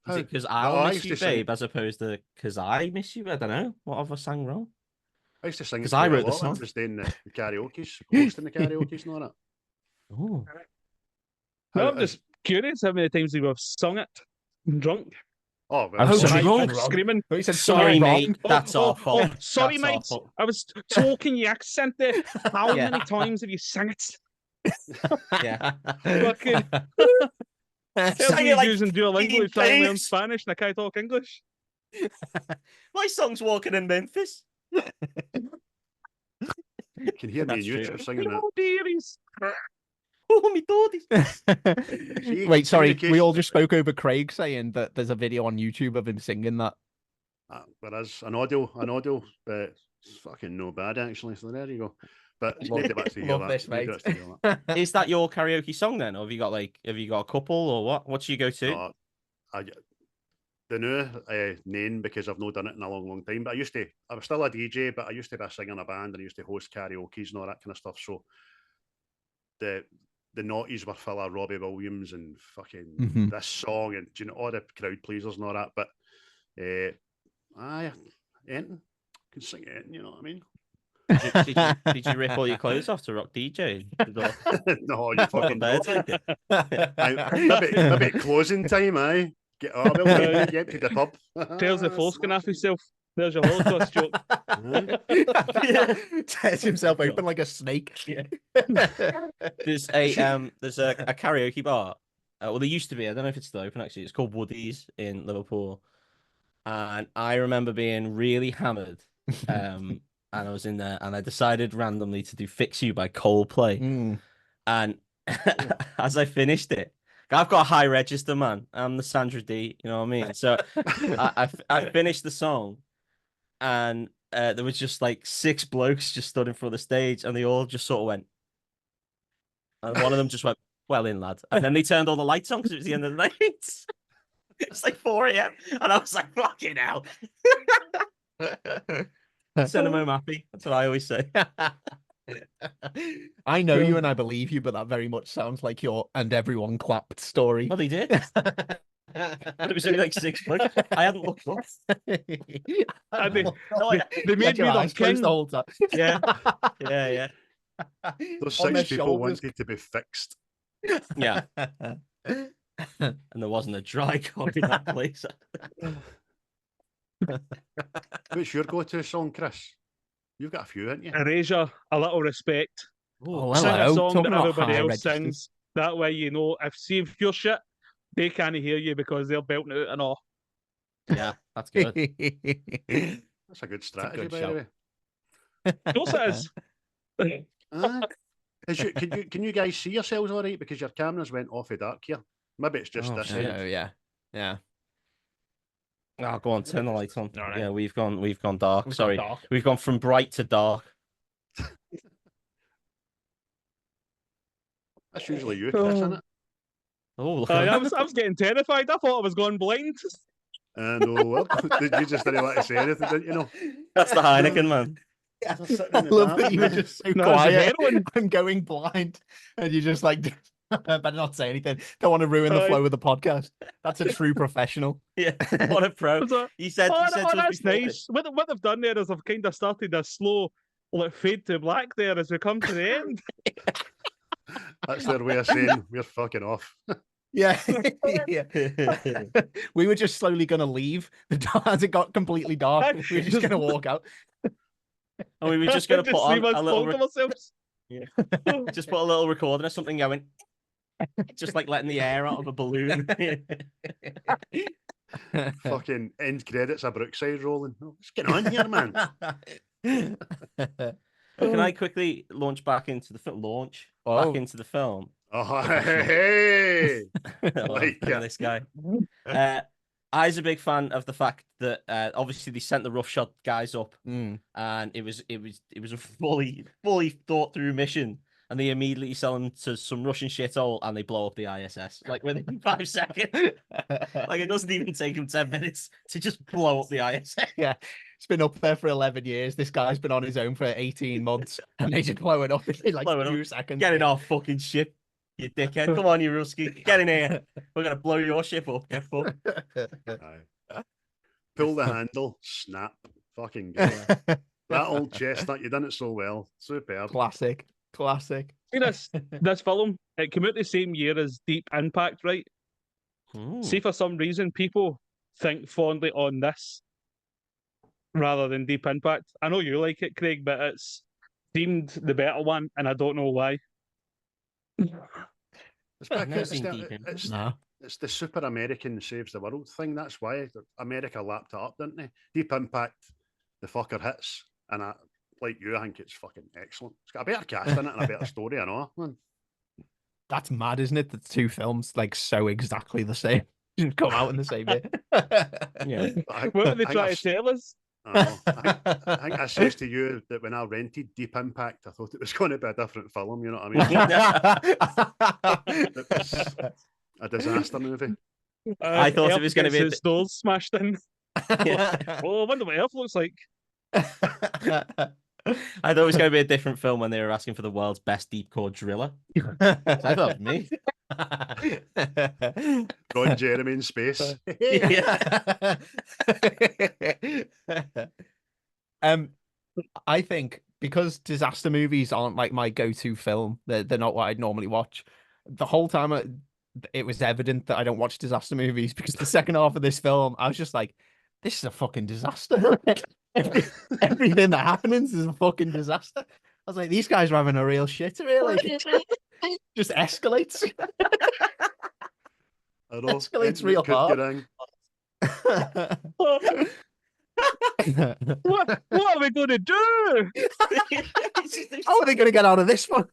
[SPEAKER 4] Is it because I'll miss you, babe, as opposed to because I miss you? I don't know. What have I sang wrong?
[SPEAKER 1] I used to sing it
[SPEAKER 4] because I wrote the song.
[SPEAKER 1] I was doing the karaoke's, hosting the karaoke's and all that.
[SPEAKER 4] Oh.
[SPEAKER 5] No, I'm just curious how many times you have sung it drunk.
[SPEAKER 1] Oh,
[SPEAKER 5] drunk, screaming.
[SPEAKER 3] He said,
[SPEAKER 4] sorry, mate. That's our fault.
[SPEAKER 5] Sorry, mate. I was talking your accent there. How many times have you sang it?
[SPEAKER 4] Yeah.
[SPEAKER 5] Fucking.
[SPEAKER 4] Sang it like
[SPEAKER 5] using Duolingo trying to learn Spanish and I can't talk English.
[SPEAKER 4] My song's Walking in Memphis.
[SPEAKER 1] You can hear me in YouTube singing that.
[SPEAKER 5] Oh, dearies.
[SPEAKER 4] Oh, me toadies.
[SPEAKER 3] Wait, sorry. We all just spoke over Craig saying that there's a video on YouTube of him singing that.
[SPEAKER 1] There is an audio, but it's fucking no bad actually. So there you go. But you need to actually hear that.
[SPEAKER 3] This, mate.
[SPEAKER 4] Is that your karaoke song then, or have you got a couple, or what? What's your go-to?
[SPEAKER 1] The new name because I've not done it in a long time. But I was still a DJ, but I used to be a singer in a band and I used to host karaoke's and all that kind of stuff. So the noughties were full of Robbie Williams and fucking
[SPEAKER 3] Mhm.
[SPEAKER 1] this song and do you know all the crowd pleasers and all that. But Enton can sing it, you know what I mean?
[SPEAKER 4] Did you rip all your clothes off to rock DJ?
[SPEAKER 1] No, you fucking
[SPEAKER 4] bed.
[SPEAKER 1] maybe at closing time, aye. Get get empty the pub.
[SPEAKER 5] Tells the foreskin off himself. There's your Holocaust joke.
[SPEAKER 3] Tears himself open like a snake.
[SPEAKER 4] There's a karaoke bar. Well, there used to be. I don't know if it's still open. Actually, it's called Woody's in Liverpool, and I remember being really hammered. And I was in there, and I decided randomly to do "Fix You" by Coldplay. And as I finished it, I've got a high register, man. I'm the Sandra D. You know what I mean? So I finished the song. And there was just like 6 blokes just stood in front of the stage, and they all just sort of went. And one of them just went, "Well in, lad." And then they turned all the lights on because it was the end of the night. It's like 4 a.m. And I was like, "Fucking hell." Send them home happy. That's what I always say.
[SPEAKER 3] I know you and I believe you, but that very much sounds like your "and everyone clapped" story.
[SPEAKER 4] Well, they did. It was only like 6 blokes. I hadn't looked up.
[SPEAKER 5] They made me the king.
[SPEAKER 3] The whole time.
[SPEAKER 4] Yeah.
[SPEAKER 1] Those
[SPEAKER 3] On
[SPEAKER 1] 6
[SPEAKER 3] their
[SPEAKER 1] people
[SPEAKER 3] shoulders.
[SPEAKER 1] wanted to be fixed.
[SPEAKER 4] Yeah. And there wasn't a dry cock in that place.
[SPEAKER 1] What's your go-to song, Chris? You've got a few, haven't you?
[SPEAKER 5] Erasure, A Little Respect.
[SPEAKER 3] Oh,
[SPEAKER 5] Sing a
[SPEAKER 3] hello.
[SPEAKER 5] song
[SPEAKER 3] Talking
[SPEAKER 5] that
[SPEAKER 3] about
[SPEAKER 5] everybody
[SPEAKER 3] high
[SPEAKER 5] else
[SPEAKER 3] registers.
[SPEAKER 5] sings. That way, you know, if you're shit, they can't hear you because they're belting it out and all.
[SPEAKER 4] Yeah, that's good.
[SPEAKER 1] That's a good strategy,
[SPEAKER 3] good
[SPEAKER 1] by
[SPEAKER 3] shout.
[SPEAKER 1] the way.
[SPEAKER 5] Of course it is.
[SPEAKER 1] Can you guys see yourselves all right? Because your cameras went off of dark here. Maybe it's just
[SPEAKER 4] Oh,
[SPEAKER 1] this
[SPEAKER 4] shit.
[SPEAKER 1] end.
[SPEAKER 3] Yeah.
[SPEAKER 4] Oh, go on, turn the lights on.
[SPEAKER 3] All right.
[SPEAKER 4] Yeah, we've gone dark.
[SPEAKER 3] We've gone
[SPEAKER 4] Sorry,
[SPEAKER 3] dark.
[SPEAKER 4] we've gone from bright to dark.
[SPEAKER 1] That's usually you, Chris, isn't it?
[SPEAKER 4] Oh, look
[SPEAKER 5] I
[SPEAKER 4] at
[SPEAKER 5] was getting terrified. I thought I was going blind.
[SPEAKER 1] No, you just didn't want to say anything, didn't you know?
[SPEAKER 4] that's the Heineken, man.
[SPEAKER 1] Just sitting
[SPEAKER 3] I
[SPEAKER 1] in the
[SPEAKER 3] love
[SPEAKER 1] dark,
[SPEAKER 3] that you were
[SPEAKER 1] man.
[SPEAKER 3] just so
[SPEAKER 5] No, it's a
[SPEAKER 3] quiet.
[SPEAKER 5] heroin.
[SPEAKER 3] I'm going blind, and you just like better not say anything. Don't want to ruin the flow of the podcast. That's a true professional.
[SPEAKER 4] Yeah, what a pro. He said,
[SPEAKER 5] Oh,
[SPEAKER 4] he said to us
[SPEAKER 5] that's
[SPEAKER 4] before
[SPEAKER 5] nice.
[SPEAKER 4] this.
[SPEAKER 5] What they've done there is they've kind of started a slow fade to black there as we come to the end.
[SPEAKER 1] That's their way of saying we're fucking off.
[SPEAKER 3] Yeah. Yeah. We were just slowly going to leave as it got completely dark. We were just going to walk out.
[SPEAKER 4] And we were just going to put on a little,
[SPEAKER 5] ourselves.
[SPEAKER 4] just put a little recording or something going, just like letting the air out of a balloon.
[SPEAKER 1] Fucking end credits of Brookside rolling. What's going on here, man?
[SPEAKER 4] Can I quickly launch back into the back into the film?
[SPEAKER 1] Oh, hey!
[SPEAKER 4] Look at this guy. I's a big fan of the fact that obviously they sent the roughshod guys up, and it was a fully thought through mission, and they immediately sell them to some Russian shithole, and they blow up the ISS like within 5 seconds. Like it doesn't even take them 10 minutes to just blow up the ISS.
[SPEAKER 3] Yeah, it's been up there for 11 years. This guy's been on his own for 18 months, and they just blow it up in like 2 seconds.
[SPEAKER 4] Get in our fucking ship, you dickhead! Come on, you Rusky, get in here. We're gonna blow your ship up. Get fucked.
[SPEAKER 1] Pull the handle, snap. Fucking good. That old chestnut, you done it so well. Superb.
[SPEAKER 3] Classic.
[SPEAKER 5] See this film, it came out the same year as Deep Impact, right? See, for some reason, people think fondly on this rather than Deep Impact. I know you like it, Craig, but it's deemed the better one, and I don't know why.
[SPEAKER 1] It's the super American saves the world thing. That's why America lapped it up, didn't they? Deep Impact, the fucker hits, and like you, I think it's fucking excellent. It's got a better cast in it and a better story, I know. Man.
[SPEAKER 3] That's mad, isn't it? The 2 films like so exactly the same. Just come out in the same year.
[SPEAKER 4] Yeah.
[SPEAKER 5] What were they trying to tell us?
[SPEAKER 1] I think I says to you that when I rented Deep Impact, I thought it was going to be a different film. You know what I mean? It was a disaster movie.
[SPEAKER 4] I thought it was going to be
[SPEAKER 5] his doors smashed in. Oh, I wonder what Earth looks like.
[SPEAKER 4] I thought it was going to be a different film when they were asking for the world's best deep core driller. I thought it was me.
[SPEAKER 1] Ron Jeremy in space.
[SPEAKER 4] Yeah.
[SPEAKER 3] I think because disaster movies aren't like my go-to film, they're not what I'd normally watch. The whole time it was evident that I don't watch disaster movies because the second half of this film, I was just like, this is a fucking disaster. Everything that happens is a fucking disaster. I was like, these guys are having a real shit, really. Just escalates.
[SPEAKER 1] I know.
[SPEAKER 3] Escalates real hard.
[SPEAKER 5] What are we going to do?
[SPEAKER 3] How are they going to get out of this one?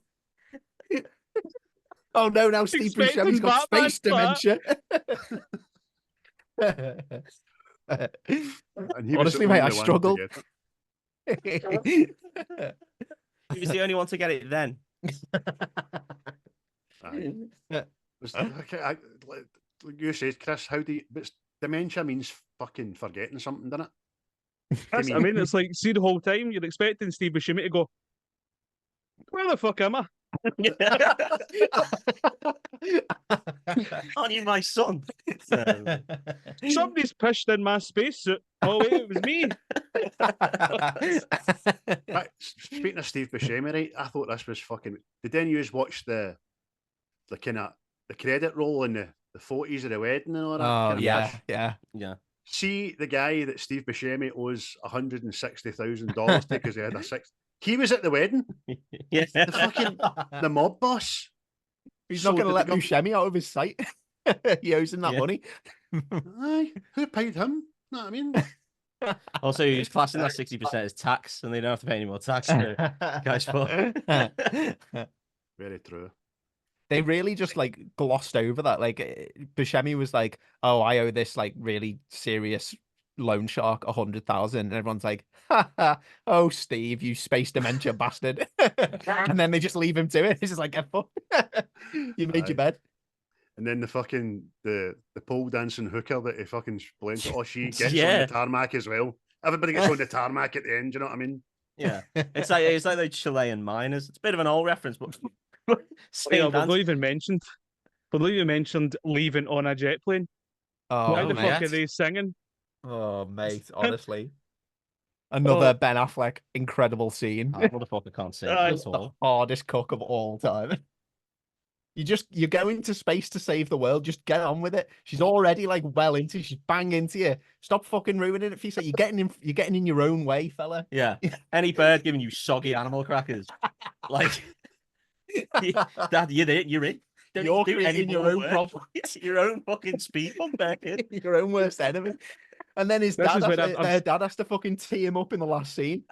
[SPEAKER 3] Oh no, now Steve Buscemi's got space dementia. Honestly, mate, I struggled.
[SPEAKER 4] He was the only one to get it then.
[SPEAKER 1] Okay, you said, Chris, but dementia means fucking forgetting something, doesn't it?
[SPEAKER 5] I mean, it's like, see, the whole time you're expecting Steve Buscemi to go, where the fuck am I?
[SPEAKER 4] Aren't you my son?
[SPEAKER 5] Somebody's pushed in my spacesuit. Oh wait, it was me.
[SPEAKER 1] Right, speaking of Steve Buscemi, right, I thought this was fucking. Did any of you watch the kind of the credit roll in the photos of the wedding and all that?
[SPEAKER 3] Oh yeah.
[SPEAKER 1] See the guy that Steve Buscemi owes $160,000 because he had a six. He was at the wedding.
[SPEAKER 4] Yeah,
[SPEAKER 1] the mob boss.
[SPEAKER 3] He's not going to let Buscemi out of his sight. He owes him that money.
[SPEAKER 1] Aye, who paid him? Know what I mean?
[SPEAKER 4] Also, he's classing that 60% as tax, and they don't have to pay any more tax. Guys,
[SPEAKER 1] Very true.
[SPEAKER 3] They really just like glossed over that. Like Buscemi was like, "Oh, I owe this like really serious loan shark 100,000," and everyone's like, "Ha ha! Oh, Steve, you space dementia bastard!" And then they just leave him to it. It's just like, "Get fucked. You made your bed."
[SPEAKER 1] And then the fucking the pole dancing hooker that he fucking blends. Oh, she gets on the tarmac as well. Everybody gets on the tarmac at the end. You know what I mean?
[SPEAKER 4] Yeah, it's like those Chilean miners. It's a bit of an old reference, but
[SPEAKER 5] we've not even mentioned leaving on a jet plane.
[SPEAKER 3] Oh,
[SPEAKER 5] why the fuck are they singing?
[SPEAKER 3] Oh, mate, honestly. Another Ben Affleck incredible scene.
[SPEAKER 4] Motherfucker can't sing at all.
[SPEAKER 3] The hardest cook of all time. You're going to space to save the world. Just get on with it. She's already like well into. She's bang into you. Stop fucking ruining it for yourself. You're getting in your own way, fella.
[SPEAKER 4] Yeah. Any bird giving you soggy animal crackers, like, Dad, you're in.
[SPEAKER 3] You're creating your own problem.
[SPEAKER 4] It's your own fucking speed bump back in.
[SPEAKER 3] Your own worst enemy. And then his dad, their dad has to fucking tee him up in the last scene.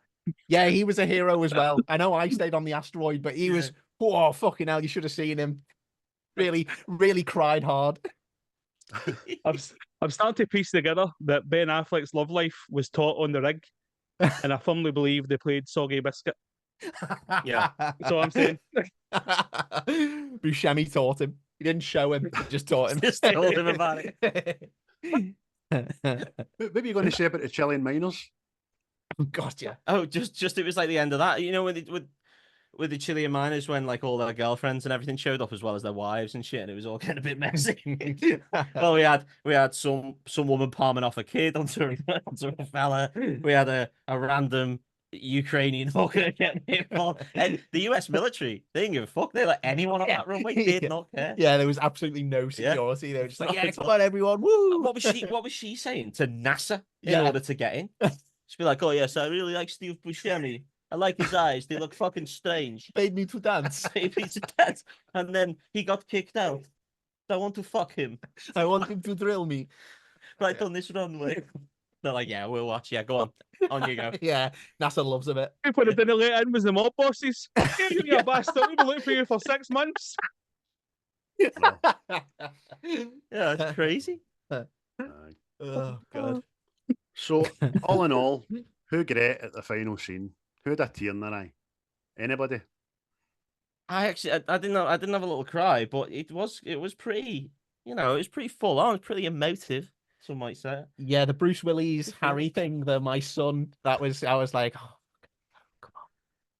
[SPEAKER 3] Yeah, he was a hero as well. I know I stayed on the asteroid, but he was, oh, fucking hell, you should have seen him. Really, really cried hard.
[SPEAKER 5] I'm starting to piece together that Ben Affleck's love life was taught on the rig, and I firmly believe they played Soggy Biscuit.
[SPEAKER 4] Yeah,
[SPEAKER 5] that's all I'm saying.
[SPEAKER 3] Buscemi taught him. He didn't show him, he just taught him.
[SPEAKER 4] Just told him about it.
[SPEAKER 1] What are you going to say about the Chilean miners?
[SPEAKER 3] Oh, God, yeah.
[SPEAKER 4] Oh, just it was like the end of that. You know, with the Chilean miners, when like all their girlfriends and everything showed up as well as their wives and shit, and it was all getting a bit messy. Well, we had some woman palming off a kid onto a fella. We had a random Ukrainian hooker getting involved. And the US military, they didn't give a fuck. They let anyone on that runway, did not care.
[SPEAKER 3] Yeah, there was absolutely no security. They were just like, yeah, come on, everyone, woo!
[SPEAKER 4] What was she saying to NASA in order to get in? She'd be like, oh yes, I really like Steve Buscemi. I like his eyes. They look fucking strange.
[SPEAKER 3] Paid me to dance.
[SPEAKER 4] Paid me to dance. And then he got kicked out. I want to fuck him.
[SPEAKER 3] I want him to drill me.
[SPEAKER 4] Right on this runway. They're like, yeah, we'll watch. Yeah, go on. On you go.
[SPEAKER 3] Yeah, NASA loves a bit.
[SPEAKER 5] What they didn't let in was the mob bosses. You bastard. We've been looking for you for 6 months.
[SPEAKER 4] Yeah, it's crazy.
[SPEAKER 3] Oh, God.
[SPEAKER 1] So, all in all, who great at the final scene? Who had a tear in their eye? Anybody?
[SPEAKER 4] I didn't have a little cry, but it was pretty, it was pretty full on, pretty emotive, some might say.
[SPEAKER 3] Yeah, the Bruce Willis Harry thing, my son, I was like, oh, come on.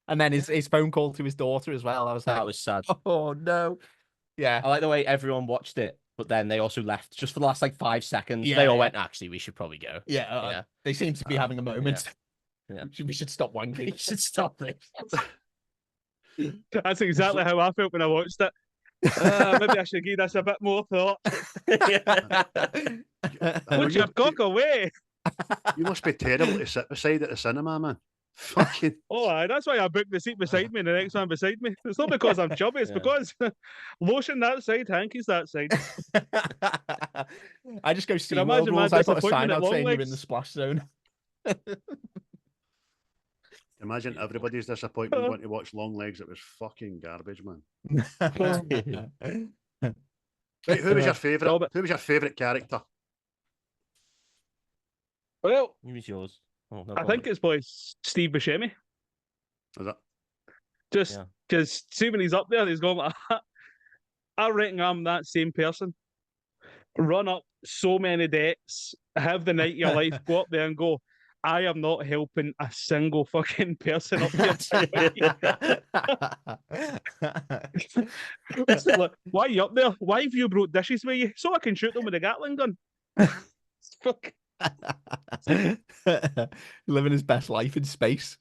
[SPEAKER 3] And then his phone call to his daughter as well. I was like,
[SPEAKER 4] That was sad.
[SPEAKER 3] oh no. Yeah.
[SPEAKER 4] I like the way everyone watched it, but then they also left just for the last like 5 seconds.
[SPEAKER 3] Yeah,
[SPEAKER 4] They all
[SPEAKER 3] yeah.
[SPEAKER 4] went, actually, we should probably go.
[SPEAKER 3] Yeah. They seem to be having a moment.
[SPEAKER 4] Yeah.
[SPEAKER 3] We should stop wanking.
[SPEAKER 4] We should stop this.
[SPEAKER 5] That's exactly how I felt when I watched it. Maybe I should give this a bit more thought. Put your cock away.
[SPEAKER 1] You must be terrible to sit beside at the cinema, man. Fucking.
[SPEAKER 5] Oh, aye, that's why I booked the seat beside me and the next one beside me. It's not because I'm chubby, it's because lotion that side, hankies that side.
[SPEAKER 3] I just go see
[SPEAKER 5] Can
[SPEAKER 3] World
[SPEAKER 5] imagine
[SPEAKER 3] Rules.
[SPEAKER 5] my
[SPEAKER 3] I put a sign
[SPEAKER 5] disappointment at
[SPEAKER 3] out
[SPEAKER 5] Long
[SPEAKER 3] saying you're in
[SPEAKER 5] Legs?
[SPEAKER 3] the splash zone.
[SPEAKER 1] Imagine everybody's disappointment going to watch Long Legs. It was fucking garbage, man. Right, who was your favourite? Who was your favourite character?
[SPEAKER 5] Well,
[SPEAKER 4] Who was yours? Oh, no,
[SPEAKER 5] I
[SPEAKER 4] go
[SPEAKER 5] think
[SPEAKER 4] on.
[SPEAKER 5] it's by Steve Buscemi.
[SPEAKER 1] Was it?
[SPEAKER 5] Just because see when he's up there, he's going like, I reckon I'm that same person. Run up so many decks, have the night of your life, go up there and go, I am not helping a single fucking person up here. Like, why are you up there? Why have you brought dishes with you? So I can shoot them with a Gatling gun. Fuck.
[SPEAKER 3] Living his best life in space.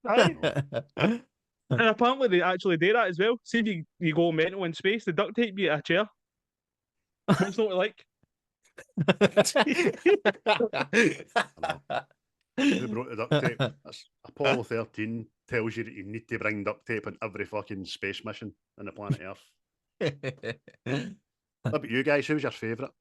[SPEAKER 5] Aye. And apparently they actually do that as well. See if you go mental in space, they duct tape you to a chair. What's not like?
[SPEAKER 1] Who brought the duct tape? That's Apollo 13 tells you that you need to bring duct tape on every fucking space mission on the planet Earth. What about you guys? Who's your favourite?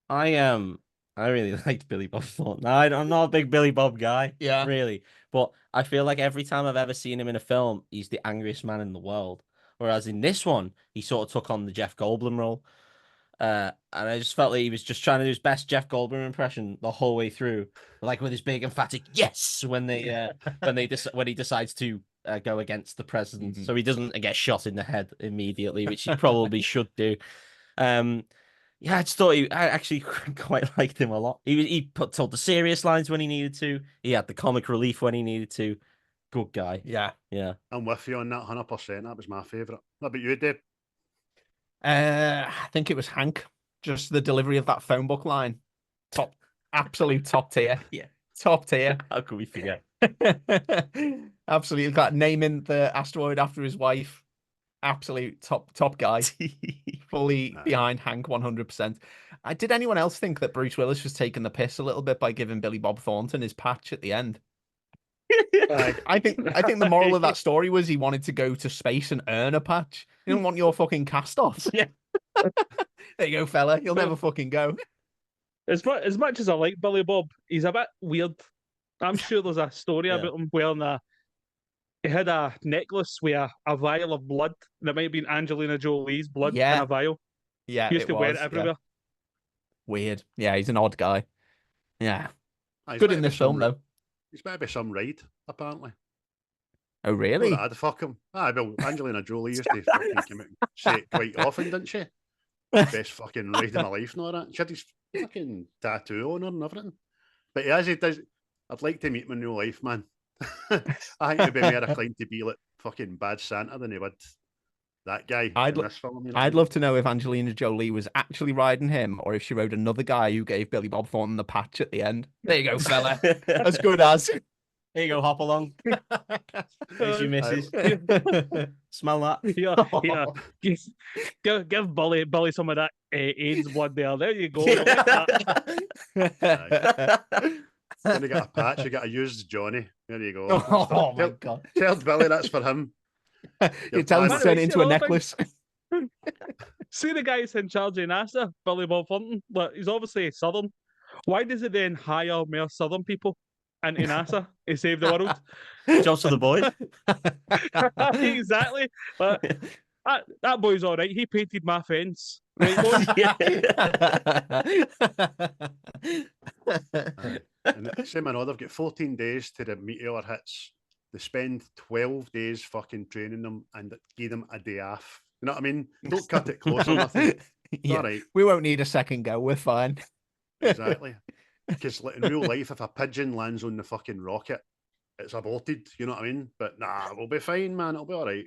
[SPEAKER 4] I really liked Billy Bob Thornton. I'm not a big Billy Bob guy, really. But I feel like every time I've ever seen him in a film, he's the angriest man in the world. Whereas in this one, he sort of took on the Jeff Goldblum role. And I just felt like he was just trying to do his best Jeff Goldblum impression the whole way through, like with his big emphatic yes when he decides to go against the president, so he doesn't get shot in the head immediately, which he probably should do. I just thought I actually quite liked him a lot. He told the serious lines when he needed to. He had the comic relief when he needed to. Good guy.
[SPEAKER 3] Yeah.
[SPEAKER 1] I'm with you on that 100%. That was my favourite. What about you, Dave?
[SPEAKER 3] I think it was Hank. Just the delivery of that phone book line. Absolute top tier.
[SPEAKER 4] Yeah.
[SPEAKER 3] Top tier.
[SPEAKER 4] How could we forget?
[SPEAKER 3] Absolutely. Got naming the asteroid after his wife. Absolute top guy. Fully behind Hank 100%. Did anyone else think that Bruce Willis was taking the piss a little bit by giving Billy Bob Thornton his patch at the end? I think the moral of that story was he wanted to go to space and earn a patch. He didn't want your fucking cast offs.
[SPEAKER 5] Yeah.
[SPEAKER 3] There you go, fella. You'll never fucking go.
[SPEAKER 5] As much as I like Billy Bob, he's a bit weird. I'm sure there's a story about him wearing he had a necklace with a vial of blood. That might have been Angelina Jolie's blood in a vial.
[SPEAKER 3] Yeah,
[SPEAKER 5] he used to wear it everywhere.
[SPEAKER 3] Yeah. Weird. Yeah, he's an odd guy. Yeah.
[SPEAKER 1] He's
[SPEAKER 3] good in this film, though.
[SPEAKER 1] He's meant to be some ride, apparently.
[SPEAKER 3] Oh, really?
[SPEAKER 1] Oh, fuck him. Well, Angelina Jolie used to fucking come out and say it quite often, didn't she? Best fucking ride of my life and all that. She had his fucking tattoo on her and everything. But he does. I'd like to meet him in real life, man. I think he'd be more inclined to be like fucking Bad Santa than he would that guy in this film. You know?
[SPEAKER 3] I'd love to know if Angelina Jolie was actually riding him or if she rode another guy who gave Billy Bob Thornton the patch at the end. There you go, fella. As good as.
[SPEAKER 4] Here you go, hop along. Here's your missus. Smell that?
[SPEAKER 5] Yeah. Give Billy some of that AIDS blood there. There you go.
[SPEAKER 1] When you get a patch, you got to use Johnny. There you go.
[SPEAKER 3] Oh my God.
[SPEAKER 1] Tell Billy that's for him.
[SPEAKER 3] You tell him to turn it into a necklace.
[SPEAKER 5] See the guys in charge of NASA, Billy Bob Thornton. But he's obviously Southern. Why does it then hire more Southern people into NASA to save the world?
[SPEAKER 4] Jobs for the boys.
[SPEAKER 5] Exactly. But that boy's all right. He painted my fence. Right, boys?
[SPEAKER 1] And same and they've got 14 days to the meteor hits. They spend 12 days fucking training them and give them a day off. You know what I mean? Don't cut it close or nothing.
[SPEAKER 3] Yeah,
[SPEAKER 1] all right.
[SPEAKER 3] We won't need a second go. We're fine.
[SPEAKER 1] Exactly. Because like, in real life, if a pigeon lands on the fucking rocket, it's aborted. You know what I mean? But nah, we'll be fine, man. It'll be all right.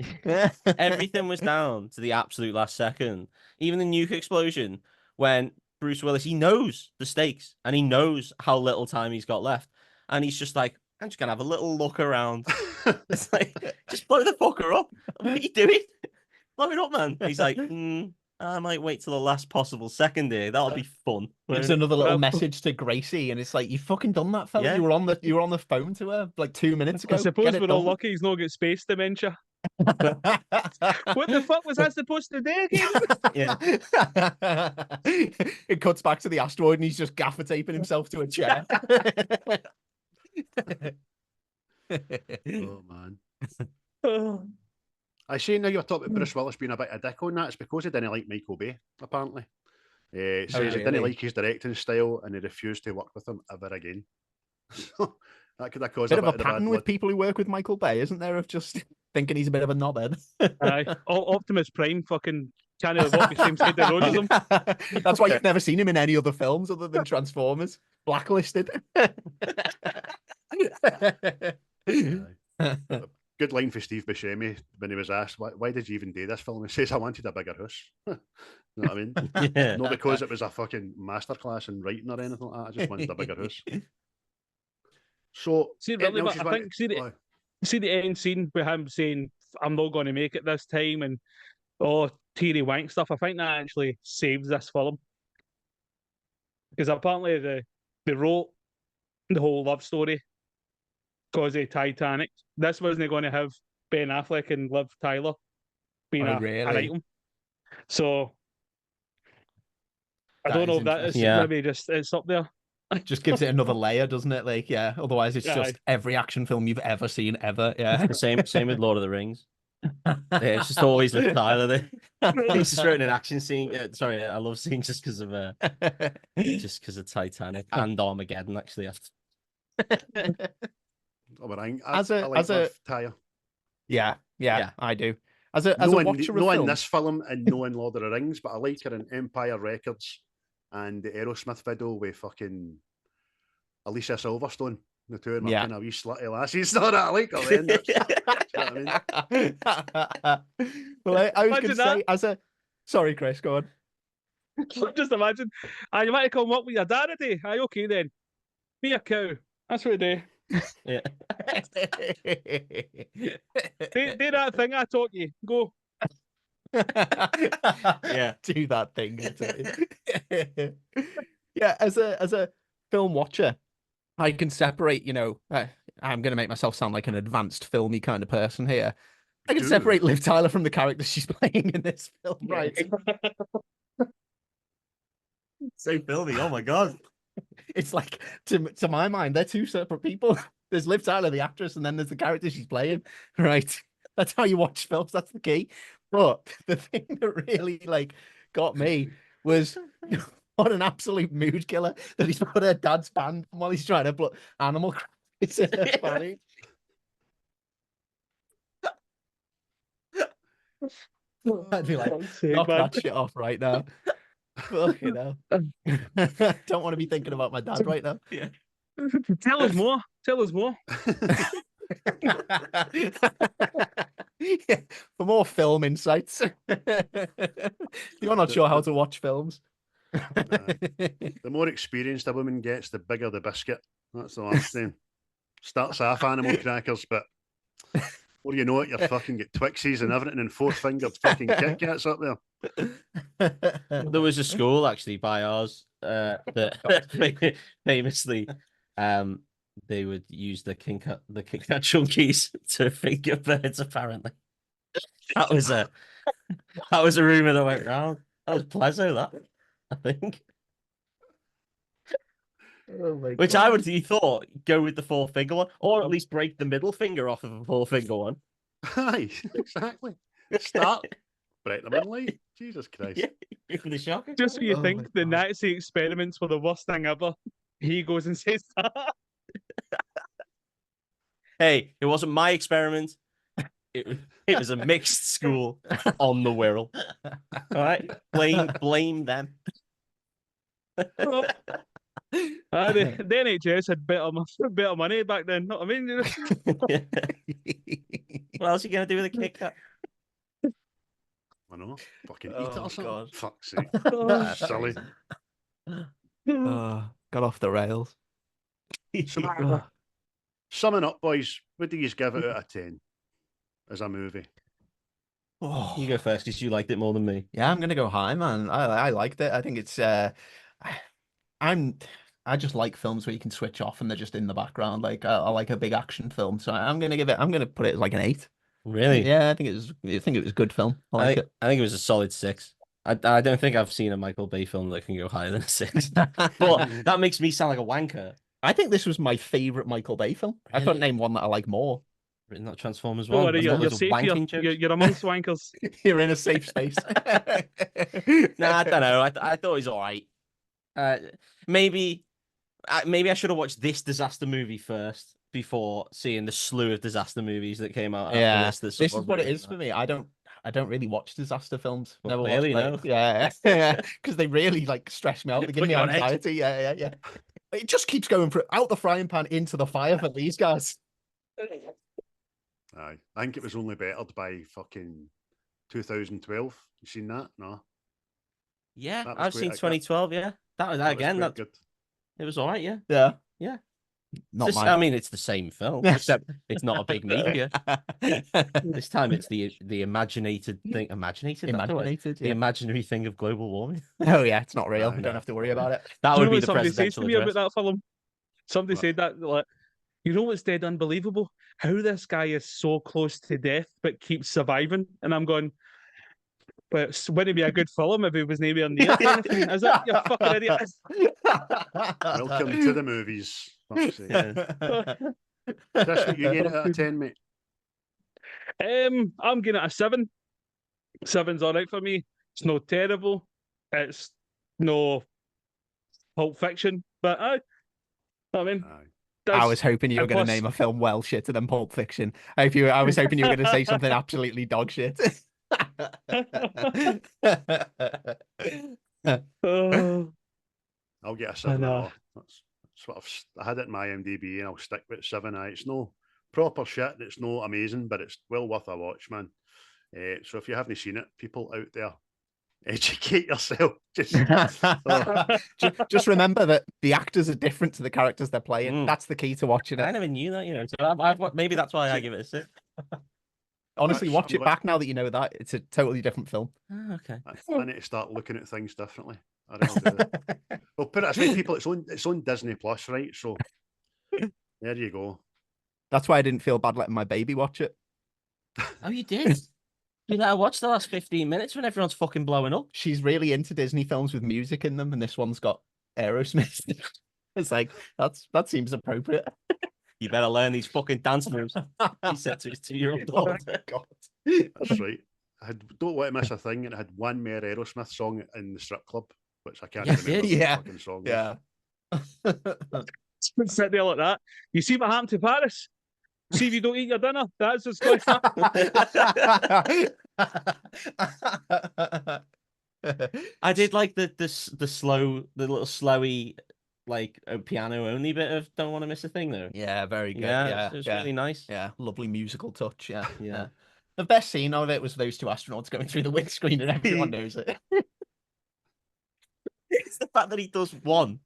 [SPEAKER 4] Everything was down to the absolute last second. Even the nuke explosion, when Bruce Willis, he knows the stakes and he knows how little time he's got left. And he's just like, I'm just going to have a little look around. It's like, just blow the fucker up. What are you doing? Blow it up, man. He's like, I might wait till the last possible second here. That'll be fun.
[SPEAKER 3] It's another little message to Gracie, and it's like, you fucking done that, fella.
[SPEAKER 4] Yeah.
[SPEAKER 3] You were on the phone to her like 2 minutes ago.
[SPEAKER 5] I suppose
[SPEAKER 3] Get it
[SPEAKER 5] we're all
[SPEAKER 3] done.
[SPEAKER 5] lucky he's not got space dementia. What the fuck was that supposed to do again?
[SPEAKER 4] Yeah.
[SPEAKER 3] It cuts back to the asteroid, and he's just gaffer taping himself to a chair.
[SPEAKER 1] Oh man. I see now you're talking about Bruce Willis being a bit of a dick on that. It's because he didn't like Michael Bay, apparently. It says he didn't
[SPEAKER 3] really?
[SPEAKER 1] like his directing style and he refused to work with him ever again. That could have caused
[SPEAKER 3] Bit
[SPEAKER 1] a
[SPEAKER 3] of a
[SPEAKER 1] bit of bad
[SPEAKER 3] pattern with
[SPEAKER 1] blood.
[SPEAKER 3] people who work with Michael Bay, isn't there? Of just thinking he's a bit of a knobhead.
[SPEAKER 5] Aye. Optimus Prime fucking can't even walk the same side of the road as him.
[SPEAKER 3] That's why you've never seen him in any other films other than Transformers. Blacklisted.
[SPEAKER 1] Good line for Steve Buscemi when he was asked, why did you even do this film? He says, I wanted a bigger house. You know what I mean?
[SPEAKER 4] Yeah.
[SPEAKER 1] Not because it was a fucking masterclass in writing or anything like that. I just wanted a bigger house. So,
[SPEAKER 5] See, really, but I think see the end scene with him saying, I'm not going to make it this time, and teary wank stuff. I think that actually saves this film. Because apparently they wrote the whole love story because of Titanic. This wasn't going to have Ben Affleck and Liv Tyler being an item. So I don't know if that is maybe just it's up there.
[SPEAKER 3] Just gives it another layer, doesn't it? Like, yeah. Otherwise, it's just every action film you've ever seen ever. Yeah.
[SPEAKER 4] Same with Lord of the Rings. Yeah, it's just always Liv Tyler there. He's just wrote an action scene. Sorry, I love scenes just because of Titanic and Armageddon. Actually,
[SPEAKER 1] I like Liv Tyler.
[SPEAKER 3] Yeah, I do. As a
[SPEAKER 1] watcher
[SPEAKER 3] of
[SPEAKER 1] in
[SPEAKER 3] film.
[SPEAKER 1] this film and no in Lord of the Rings, but I like her in Empire Records and the Aerosmith video with fucking Alicia Silverstone. The two of them are kind of wee slutty lassies. So that I like her then.
[SPEAKER 3] Well, I was going to say, sorry, Chris, go on.
[SPEAKER 5] Just imagine, you might have come up with your dad today. Aye, okay then. Be a cow. That's what I do.
[SPEAKER 4] Yeah.
[SPEAKER 5] do that thing I taught you. Go.
[SPEAKER 3] Yeah, do that thing. Yeah, as a film watcher, I can separate. I'm going to make myself sound like an advanced filmy kind of person here. I can separate Liv Tyler from the character she's playing in this film, right?
[SPEAKER 4] So filmy. Oh my god.
[SPEAKER 3] It's like, to my mind, they're two separate people. There's Liv Tyler, the actress, and then there's the character she's playing. Right. That's how you watch films. That's the key. But the thing that really got me was what an absolute mood killer that he's put her dad's band while he's trying to put Animal Crackers in her body. I'd be like, knock that shit off right now. Fucking hell. Don't want to be thinking about my dad right now.
[SPEAKER 4] Yeah.
[SPEAKER 5] Tell us more.
[SPEAKER 3] Yeah, for more film insights. You're not sure how to watch films.
[SPEAKER 1] The more experienced a woman gets, the bigger the biscuit. That's the last thing. Starts off Animal Crackers, but before you know it, you're fucking get Twixies and everything and four-fingered fucking Kit Kats up there.
[SPEAKER 4] There was a school actually by ours that famously they would use the Kit Kat chunkies to finger birds. Apparently, that was a rumor that went round. That was Plezo, that I think.
[SPEAKER 3] Oh my
[SPEAKER 4] Which
[SPEAKER 3] God.
[SPEAKER 4] I would have thought go with the four-finger one, or at least break the middle finger off of a four-finger one.
[SPEAKER 1] Aye, exactly. Start break them in light. Jesus Christ.
[SPEAKER 4] Yeah, for the shock.
[SPEAKER 5] Just when you think the Nazi experiments were the worst thing ever, he goes and says that.
[SPEAKER 4] Hey, it wasn't my experiment. It was a mixed school on the Wirral. All right, blame them.
[SPEAKER 5] The NHS had better money back then. Know what I mean? You know?
[SPEAKER 4] What else are you gonna do with a Kit Kat?
[SPEAKER 1] I know. Fucking eat it or something.
[SPEAKER 4] God.
[SPEAKER 1] Fuck's sake.
[SPEAKER 5] Oh,
[SPEAKER 1] Silly.
[SPEAKER 3] Got off the rails.
[SPEAKER 1] So, summing up, boys, what do you give it out of 10 as a movie?
[SPEAKER 4] You go first because you liked it more than me.
[SPEAKER 3] Yeah, I'm gonna go high, man. I liked it. I think it's I just like films where you can switch off and they're just in the background. Like I like a big action film, so I'm gonna put it like an 8.
[SPEAKER 4] Really?
[SPEAKER 3] Yeah, I think it was a good film. I like it.
[SPEAKER 4] I think it was a solid 6. I don't think I've seen a Michael Bay film that can go higher than a 6. But that makes me sound like a wanker.
[SPEAKER 3] I think this was my favorite Michael Bay film. I couldn't name one that I like more.
[SPEAKER 4] Written that Transformers
[SPEAKER 5] Don't
[SPEAKER 4] 1.
[SPEAKER 5] worry, you're safe. You're amongst wankers.
[SPEAKER 3] You're in a safe space.
[SPEAKER 4] Nah, I don't know. I thought it was all right. Maybe I should have watched this disaster movie first before seeing the slew of disaster movies that came out.
[SPEAKER 3] Yeah,
[SPEAKER 4] after this
[SPEAKER 3] this is what it is for me. I don't really watch disaster films.
[SPEAKER 4] Well,
[SPEAKER 3] Never
[SPEAKER 4] clearly,
[SPEAKER 3] watched,
[SPEAKER 4] no.
[SPEAKER 3] Yeah, because they really like stress me out. They give
[SPEAKER 4] Put
[SPEAKER 3] me
[SPEAKER 4] you on edge.
[SPEAKER 3] anxiety. Yeah. It just keeps going out the frying pan into the fire for these guys.
[SPEAKER 1] Aye. I think it was only bettered by fucking 2012. You seen that? No.
[SPEAKER 4] Yeah,
[SPEAKER 1] That was
[SPEAKER 4] I've
[SPEAKER 1] quite
[SPEAKER 4] seen
[SPEAKER 1] a-
[SPEAKER 4] 2012. Yeah, that was
[SPEAKER 1] That was
[SPEAKER 4] again.
[SPEAKER 1] quite
[SPEAKER 4] That
[SPEAKER 1] good.
[SPEAKER 4] it was all right. Yeah,
[SPEAKER 3] Yeah.
[SPEAKER 4] Yeah.
[SPEAKER 3] Not
[SPEAKER 4] I
[SPEAKER 3] mine.
[SPEAKER 4] mean, it's the same film, except it's not a big media. This time, it's the imaginated thing. Imaginated. That's the word.
[SPEAKER 3] Imaginated.
[SPEAKER 4] The
[SPEAKER 3] Yeah.
[SPEAKER 4] imaginary thing of global warming.
[SPEAKER 3] Oh yeah, it's not real.
[SPEAKER 1] Aye.
[SPEAKER 3] We don't have to worry about it.
[SPEAKER 4] That
[SPEAKER 5] Do you
[SPEAKER 4] would
[SPEAKER 5] know
[SPEAKER 4] be
[SPEAKER 5] what
[SPEAKER 4] the
[SPEAKER 5] somebody says
[SPEAKER 4] presidential
[SPEAKER 5] to me
[SPEAKER 4] address.
[SPEAKER 5] about that film? Somebody
[SPEAKER 1] What?
[SPEAKER 5] said that, like, you know what's dead unbelievable? How this guy is so close to death but keeps surviving. And I'm going, but wouldn't it be a good film if he was nowhere near anything? Is it? You fucking idiot.
[SPEAKER 1] Welcome to the movies. Fuck's sake.
[SPEAKER 4] Yeah.
[SPEAKER 1] Chris, what you get it out of 10, mate?
[SPEAKER 5] I'm giving it a 7. 7's all right for me. It's no terrible. It's no Pulp Fiction, but I mean,
[SPEAKER 1] Aye.
[SPEAKER 3] I was hoping you were going to
[SPEAKER 5] plus-
[SPEAKER 3] name a film well shitter than Pulp Fiction. I was hoping you were going to say something absolutely dog shit.
[SPEAKER 5] Oh,
[SPEAKER 1] I'll get a 7.
[SPEAKER 5] know.
[SPEAKER 1] That's what I had it in my IMDb and I'll stick with 7. Aye. It's no proper shit. It's no amazing, but it's well worth a watch, man. So if you haven't seen it, people out there, educate yourself.
[SPEAKER 3] Just remember that the actors are different to the characters they're playing.
[SPEAKER 4] Mm.
[SPEAKER 3] That's the key to watching
[SPEAKER 4] I
[SPEAKER 3] it.
[SPEAKER 4] never knew that. You know, so maybe that's why I give it a 6.
[SPEAKER 3] Honestly, watch it
[SPEAKER 1] I'm
[SPEAKER 3] back now that you know that. It's a totally different film.
[SPEAKER 4] Oh, okay.
[SPEAKER 1] I need to start looking at things differently. I really do. Well, put it this way, people. It's on Disney Plus, right? So there you go.
[SPEAKER 3] That's why I didn't feel bad letting my baby watch it.
[SPEAKER 4] Oh, you did? You let her watch the last 15 minutes when everyone's fucking blowing up.
[SPEAKER 3] She's really into Disney films with music in them, and this one's got Aerosmith. It's like that seems appropriate.
[SPEAKER 4] You better learn these fucking dance moves. He said to his 2-year-old
[SPEAKER 3] Oh
[SPEAKER 4] daughter.
[SPEAKER 3] my god.
[SPEAKER 1] That's right. I Don't Want to Miss a Thing, and it had one more Aerosmith song in the strip club, which I can't
[SPEAKER 4] Yes,
[SPEAKER 1] remember.
[SPEAKER 4] it
[SPEAKER 1] the
[SPEAKER 3] Yeah.
[SPEAKER 1] fucking song.
[SPEAKER 3] Yeah.
[SPEAKER 5] sit there like that. You see what happened to Paris? See if you don't eat your dinner. That's what's going on.
[SPEAKER 4] I did like the little slowy, like piano only bit of "Don't Want to Miss a Thing" though.
[SPEAKER 3] Yeah, very good.
[SPEAKER 4] Yeah,
[SPEAKER 3] Yeah,
[SPEAKER 4] it was
[SPEAKER 3] yeah.
[SPEAKER 4] really nice.
[SPEAKER 3] Yeah, lovely musical touch. Yeah,
[SPEAKER 4] Yeah.
[SPEAKER 3] The best scene of it was those two astronauts going through the windscreen, and everyone knows it.
[SPEAKER 4] It's the fact that he does one,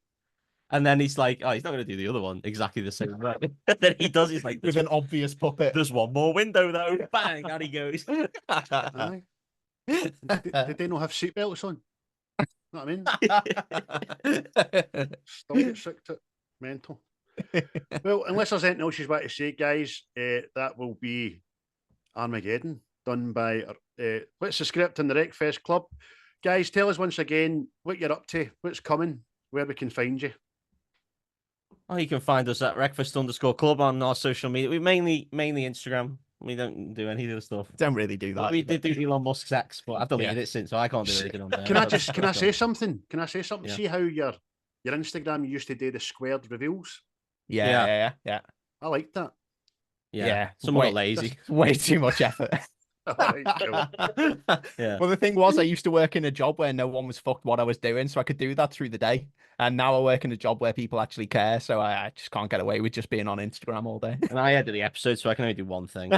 [SPEAKER 4] and then he's like, "Oh, he's not going to do the other one exactly the same way." And then he does. He's like,
[SPEAKER 3] With an obvious puppet.
[SPEAKER 4] "There's one more window though." Bang, and he goes.
[SPEAKER 1] Aye. Did they not have seatbelts on? Know what I mean? Still get sick to it. Mental. Well, unless there's anything else you want to say, guys, that will be Armageddon, done by what's the script in the Wreckfast Club. Guys, tell us once again what you're up to, what's coming, where we can find you.
[SPEAKER 4] Oh, you can find us at Wreckfast_club on our social media. We mainly Instagram. We don't do any of the stuff.
[SPEAKER 3] Don't really do that.
[SPEAKER 4] We did do Elon Musk's X, but I've deleted it since, so I can't do anything on there.
[SPEAKER 1] Can I say something? Can I say something?
[SPEAKER 4] Yeah.
[SPEAKER 1] See how your Instagram, you used to do the squared reveals?
[SPEAKER 3] Yeah.
[SPEAKER 1] I like that.
[SPEAKER 4] Yeah. Someone got lazy.
[SPEAKER 3] Way too much effort.
[SPEAKER 1] All right, cool.
[SPEAKER 4] Yeah.
[SPEAKER 3] Well, the thing was, I used to work in a job where no one was fucked what I was doing, so I could do that through the day. And now I work in a job where people actually care, so I just can't get away with just being on Instagram all day.
[SPEAKER 4] And I edit the episode, so I can only do one thing.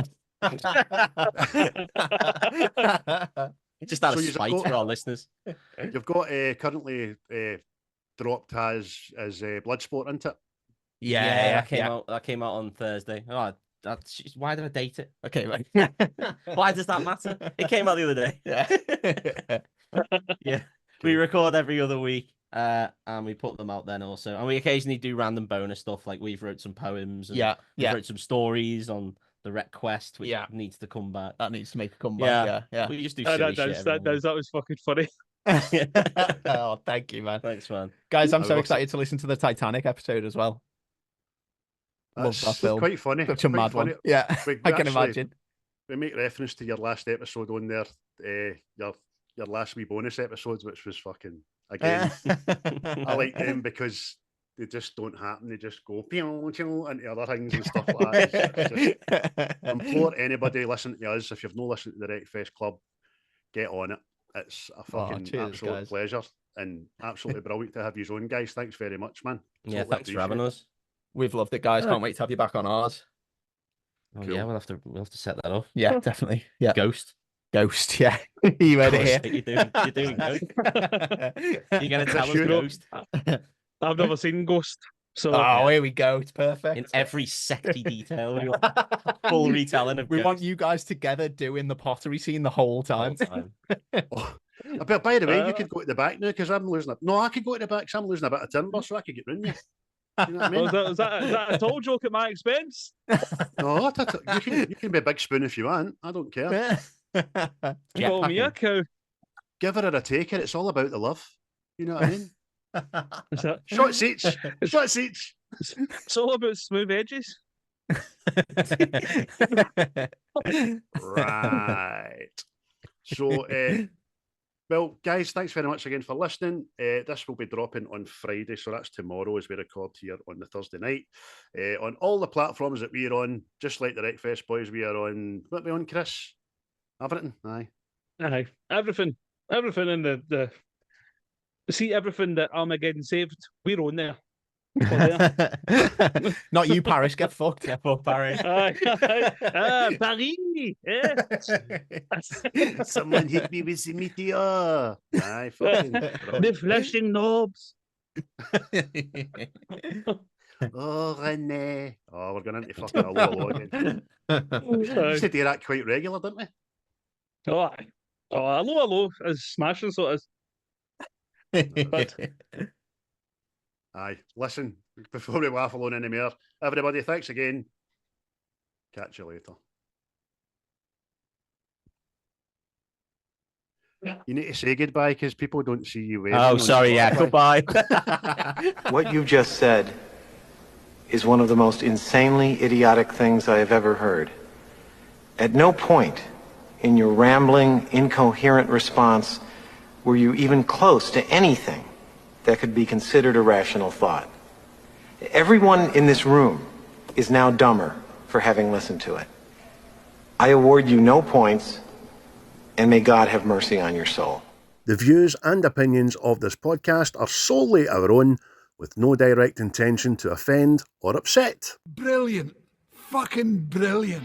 [SPEAKER 4] Just out
[SPEAKER 1] So
[SPEAKER 4] of
[SPEAKER 1] you've
[SPEAKER 4] spite
[SPEAKER 1] got-
[SPEAKER 4] for our listeners.
[SPEAKER 1] You've got currently dropped as Bloodsport, isn't it?
[SPEAKER 3] Yeah,
[SPEAKER 4] That came out on Thursday. Oh, why did I date it?
[SPEAKER 3] Okay, right.
[SPEAKER 4] Why does that matter? It came out the other day.
[SPEAKER 3] Yeah.
[SPEAKER 4] Yeah. We record every other week, and we put them out then also. And we occasionally do random bonus stuff, like we've wrote some poems. And we've wrote some stories on the Wreckfast, which needs to come back.
[SPEAKER 3] That needs to make a comeback. Yeah.
[SPEAKER 4] We just do
[SPEAKER 5] that
[SPEAKER 4] silly shit.
[SPEAKER 5] that was fucking funny.
[SPEAKER 3] Oh, thank you, man.
[SPEAKER 4] Thanks, man.
[SPEAKER 3] Guys, I'm so
[SPEAKER 1] was-
[SPEAKER 3] excited to listen to the Titanic episode as well. Love
[SPEAKER 1] That's
[SPEAKER 3] that film.
[SPEAKER 1] quite funny.
[SPEAKER 3] Such a
[SPEAKER 1] quite
[SPEAKER 3] mad
[SPEAKER 1] funny.
[SPEAKER 3] one. Yeah,
[SPEAKER 1] We
[SPEAKER 3] I can
[SPEAKER 1] actually-
[SPEAKER 3] imagine.
[SPEAKER 1] We make reference to your last episode on there, your last wee bonus episodes, which was fucking again. I like them because they just don't happen. They just go pew, pew, into other things and stuff like that. It's just, implore anybody listening to us, if you've not listened to the Wreckfast Club, get on it. It's a fucking
[SPEAKER 3] cheers,
[SPEAKER 1] absolute
[SPEAKER 3] guys.
[SPEAKER 1] pleasure and absolutely brilliant to have you on, guys. Thanks very much, man.
[SPEAKER 4] Yeah,
[SPEAKER 1] Totally
[SPEAKER 4] thanks for having
[SPEAKER 1] appreciate
[SPEAKER 4] us.
[SPEAKER 3] We've loved it, guys. Can't wait to have you back on ours.
[SPEAKER 4] Oh,
[SPEAKER 1] Cool.
[SPEAKER 4] yeah, we'll have to set that up.
[SPEAKER 3] Yeah, definitely. Yeah,
[SPEAKER 4] Ghost.
[SPEAKER 3] Ghost. Yeah, you heard it
[SPEAKER 4] Ghost,
[SPEAKER 3] here.
[SPEAKER 4] you're doing Ghost. You're gonna tell us
[SPEAKER 1] Sure.
[SPEAKER 4] Ghost
[SPEAKER 5] I've never seen Ghost, so
[SPEAKER 3] Oh, here we go. It's perfect.
[SPEAKER 4] in every secty detail. We want full retelling of
[SPEAKER 3] We want
[SPEAKER 4] Ghost
[SPEAKER 3] you guys together doing the pottery scene the whole
[SPEAKER 4] all
[SPEAKER 3] time.
[SPEAKER 4] the time.
[SPEAKER 1] Oh, but by the way, you could go to the back now because I'm losing. No, I could go to the back because I'm losing a bit of timber, so I could get round you. You know what I mean?
[SPEAKER 5] is that a tall joke at my expense?
[SPEAKER 1] No, you can be a big spoon if you want. I don't care.
[SPEAKER 5] Call me a
[SPEAKER 4] Jetpacking.
[SPEAKER 5] cow.
[SPEAKER 1] Give her or take her. It's all about the love. You know what I mean?
[SPEAKER 5] Is that-
[SPEAKER 1] Shots each. Shots each.
[SPEAKER 5] It's all about smooth edges.
[SPEAKER 1] Right. So, well, guys, thanks very much again for listening. This will be dropping on Friday, so that's tomorrow as we record here on the Thursday night. On all the platforms that we're on, just like the Wreckfest boys, we are on. What are we on, Chris? Everything? Aye.
[SPEAKER 5] Aye, everything in the see everything that Armageddon saved. We're on there. We're there.
[SPEAKER 3] Not you, Paris. Get fucked.
[SPEAKER 4] Get fucked, Barry.
[SPEAKER 5] Paris. Eh?
[SPEAKER 1] Someone hit me with the meteor. Aye, fucking.
[SPEAKER 5] The flashing knobs.
[SPEAKER 1] Oh, Renee. Oh, we're going into fucking a lot again. We used to do that quite regular, didn't we?
[SPEAKER 5] Oh, hello, is smashing, so it is.
[SPEAKER 1] Aye, listen, before we laugh alone anymore, everybody, thanks again. Catch you later. You need to say goodbye because people don't see you waving.
[SPEAKER 4] Oh,
[SPEAKER 1] on
[SPEAKER 4] sorry. Yeah,
[SPEAKER 1] Spotify.
[SPEAKER 4] goodbye.
[SPEAKER 6] What you just said is one of the most insanely idiotic things I have ever heard. At no point in your rambling, incoherent response were you even close to anything that could be considered a rational thought. Everyone in this room is now dumber for having listened to it. I award you no points, and may God have mercy on your soul.
[SPEAKER 1] The views and opinions of this podcast are solely our own, with no direct intention to offend or upset.
[SPEAKER 2] Brilliant. Fucking brilliant.